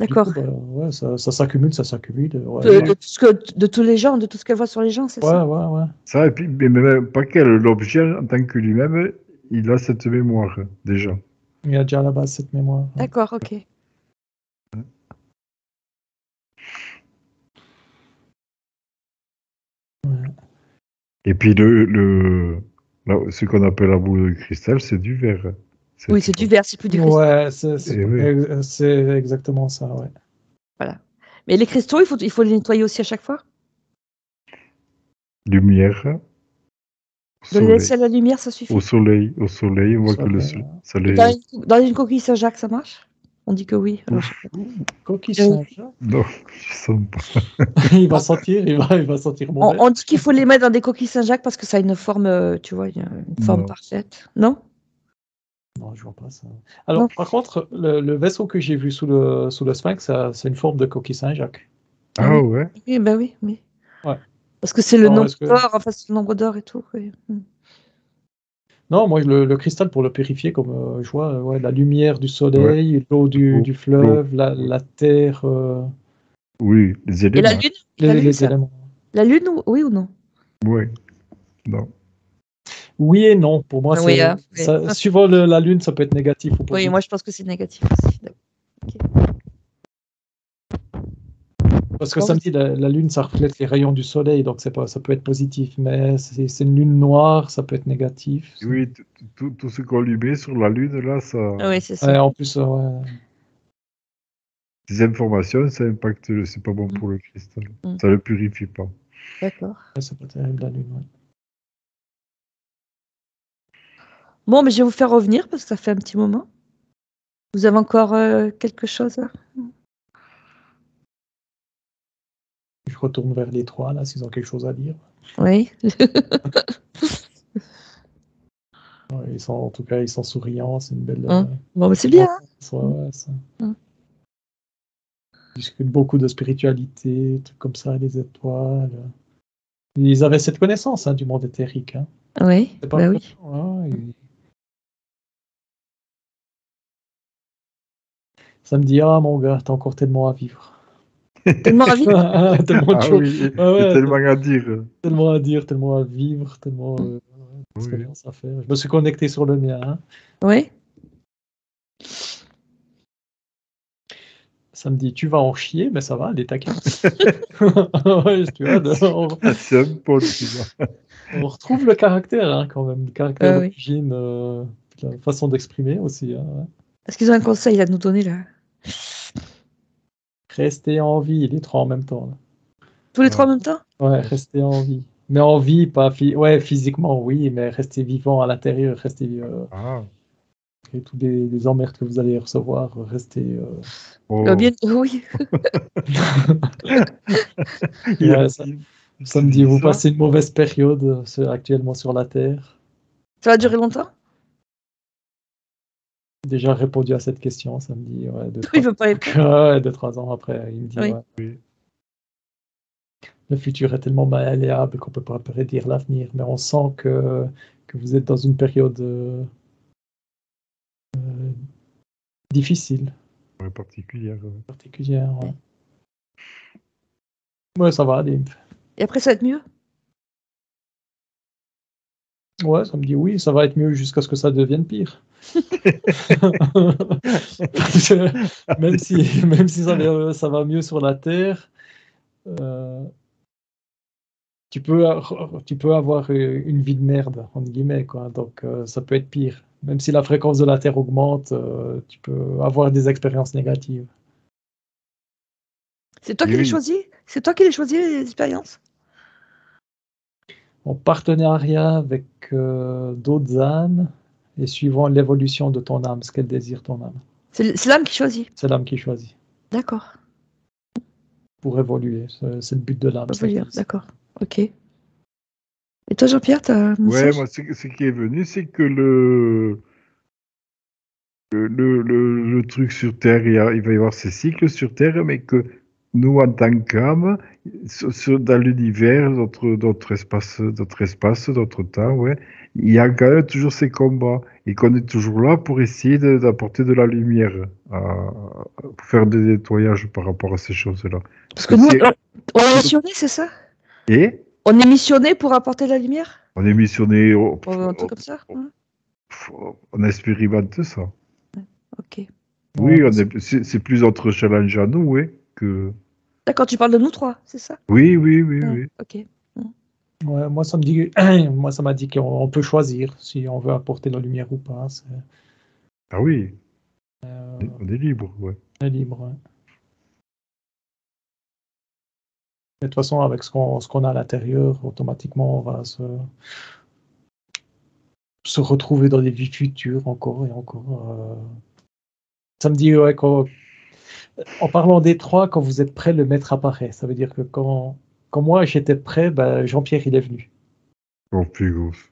Du coup, D'accord. bah, ouais, ça s'accumule, ça s'accumule. Ouais, De tous les gens, de tout ce qu'elle voit sur les gens, c'est ça? ouais. Ça, et puis, mais même pas qu'elle, l'objet en tant que lui-même, il a cette mémoire, déjà. Il y a déjà à la base cette mémoire. Ouais. D'accord, ok. Et puis, ce qu'on appelle la boule de cristal, c'est du verre. Oui, c'est du verre, c'est plus du cristal. Ouais, Eh oui. c'est exactement ça, ouais. Voilà. Mais les cristaux, il faut les nettoyer aussi à chaque fois? Lumière, De les laisser à la lumière, ça au suffit? soleil, on voit que le soleil. Dans une coquille Saint-Jacques, ça marche? On dit que oui. Alors, je sais pas. Coquille Oui. Saint-Jacques. Non, je sens pas. il va sentir mauvais. On dit qu'il faut les mettre dans des coquilles Saint-Jacques parce que ça a une forme, tu vois, une forme Non. parfaite. Non? Non, je vois pas ça. Alors, Non. par contre, le vaisseau que j'ai vu sous le Sphinx, c'est une forme de coquille Saint-Jacques. Ah oui. ouais? Oui, ben oui, oui. Ouais. Parce que c'est le Non, nombre est-ce que- d'or, enfin, c'est le nombre d'or et tout. Oui. Non, moi, le cristal, pour le purifier, comme je vois, ouais, la lumière du soleil, l'eau L'eau, du fleuve, l'eau. la terre, Oui, les Et la éléments. lune? La lune, les ça? éléments. La lune, oui ou non? Oui, non. Oui et non. Pour moi, Oui, hein, oui. suivant la lune, ça peut être négatif ou Oui, positif. moi je pense que c'est négatif aussi. D'accord. Ok. Parce que samedi, la lune, ça reflète les rayons du soleil, donc ça peut être positif, mais c'est une lune noire, ça peut être négatif. Oui, tout ce qu'on lui met sur la lune, là, ça. Oui, c'est Ouais, ça. en plus, ouais. Des informations, ça impacte, c'est pas bon pour le cristal. Mm. Ça le purifie pas. D'accord. Ouais, c'est pas terrible la lune. Ouais. Bon, mais je vais vous faire revenir parce que ça fait un petit moment. Vous avez encore quelque chose là? Je retourne vers les trois, là, s'ils ont quelque chose à dire. Oui. Ouais, en tout cas, ils sont souriants, c'est une belle. Bon, c'est bien. Ouais, ça. Hum. Ils discutent beaucoup de spiritualité, trucs comme ça, les étoiles. Ils avaient cette connaissance du monde éthérique. Hein. Oui, C'est pas bah oui. Ça me dit, ah mon gars, t'as encore tellement à vivre. Tellement ravi. Tellement de Ah choses. oui, Ouais, ouais, tellement à dire. tellement à dire, tellement à vivre, tellement Oui. d'expériences à faire. Je me suis connecté sur le mien. Hein. Oui. Ça me dit, tu vas en chier, mais ça va, elle est taquine. Ouais, tu vois, C'est un pote, tu vois. on retrouve le caractère, hein, quand même. Le caractère Oui. d'origine, la façon d'exprimer aussi. Hein, ouais. Est-ce qu'ils ont un conseil à nous donner là? Rester en vie, les trois en même temps. Là. Tous les trois en même temps? Ouais, rester en vie. Mais en vie, pas ouais, physiquement, oui, mais rester vivant à l'intérieur, rester Ah. et tous les emmerdes que vous allez recevoir, rester. Oh. Bien, oui. Ouais, ça me dit, vous passez une mauvaise période actuellement sur la Terre. Ça va durer longtemps? Déjà répondu à cette question, ça me dit, ouais, Il veut pas répondre. Ouais, 2-3 ans après, il me dit, Oui. ouais, Oui. le futur est tellement malléable qu'on peut pas prédire l'avenir, mais on sent que vous êtes dans une période difficile, Ouais, particulière. particulière. Ouais. Ouais, ça va aller. Et après, ça va être mieux? Ouais, ça me dit oui, ça va être mieux jusqu'à ce que ça devienne pire. même si ça va mieux sur la Terre, tu peux avoir une vie de merde, entre guillemets, quoi. Donc ça peut être pire. Même si la fréquence de la Terre augmente, tu peux avoir des expériences négatives. C'est toi qui les choisis? C'est toi qui les choisis, les expériences? En partenariat avec d'autres âmes et suivant l'évolution de ton âme, ce qu'elle désire ton âme. C'est l'âme qui choisit? C'est l'âme qui choisit. D'accord. Pour évoluer, c'est le but de l'âme. D'accord. Ok. Et toi, Jean-Pierre, t'as un Ouais, message? moi, ce qui est venu, c'est que le truc sur Terre, il va y avoir ces cycles sur Terre, mais que nous, en tant qu'âme, dans l'univers, notre espace, notre temps, ouais, il y a quand même toujours ces combats, et qu'on est toujours là pour essayer d'apporter de la lumière, pour faire des nettoyages par rapport à ces choses-là. Parce que nous, on est missionné, c'est ça? Et On est missionné pour apporter la lumière? on est missionné, Un truc comme ça? on expérimente ça. Ok. Oui, c'est plus notre challenge à nous, oui, que... D'accord, tu parles de nous trois, c'est ça? Oui, oui, oui, oui. Ok. Ouais, moi, ça m'a dit qu'on peut choisir si on veut apporter la lumière ou pas. Ah oui, on est libre, ouais. On est libre. Ouais. De toute façon, avec ce qu'on a à l'intérieur, automatiquement, on va se retrouver dans des vies futures encore et encore. Ça me dit, ouais, en parlant des trois, quand vous êtes prêts, le maître apparaît. Ça veut dire que quand moi j'étais prêt, Jean-Pierre il est venu. Oh, plus grosse.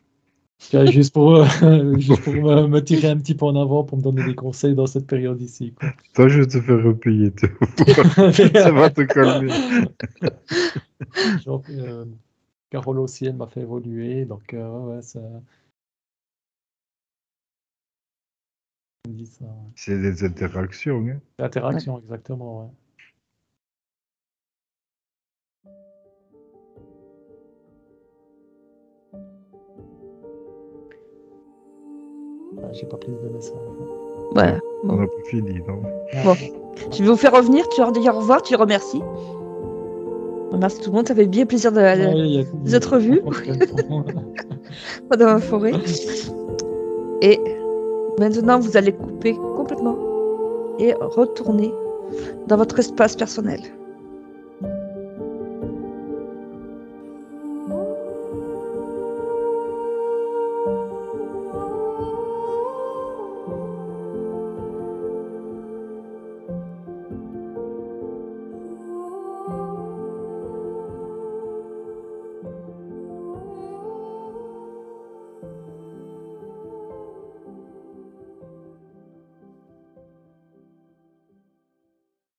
Juste pour me tirer un petit peu en avant, pour me donner des conseils dans cette période ici. Quoi. Toi, je vais te faire repayer. Ça va te calmer. Carole aussi, elle m'a fait évoluer. Donc, ouais, ça... Ça, ouais. C'est des interactions. Hein. L'interaction, exactement, ouais. J'ai pas plus de messages. Voilà. On n'a pas fini, non? Bon. Je vais vous faire revenir, tu leur dis au revoir, tu les remercies. Merci tout le monde, ça fait bien plaisir de vous être vus dans la forêt. Et maintenant, vous allez couper complètement et retourner dans votre espace personnel.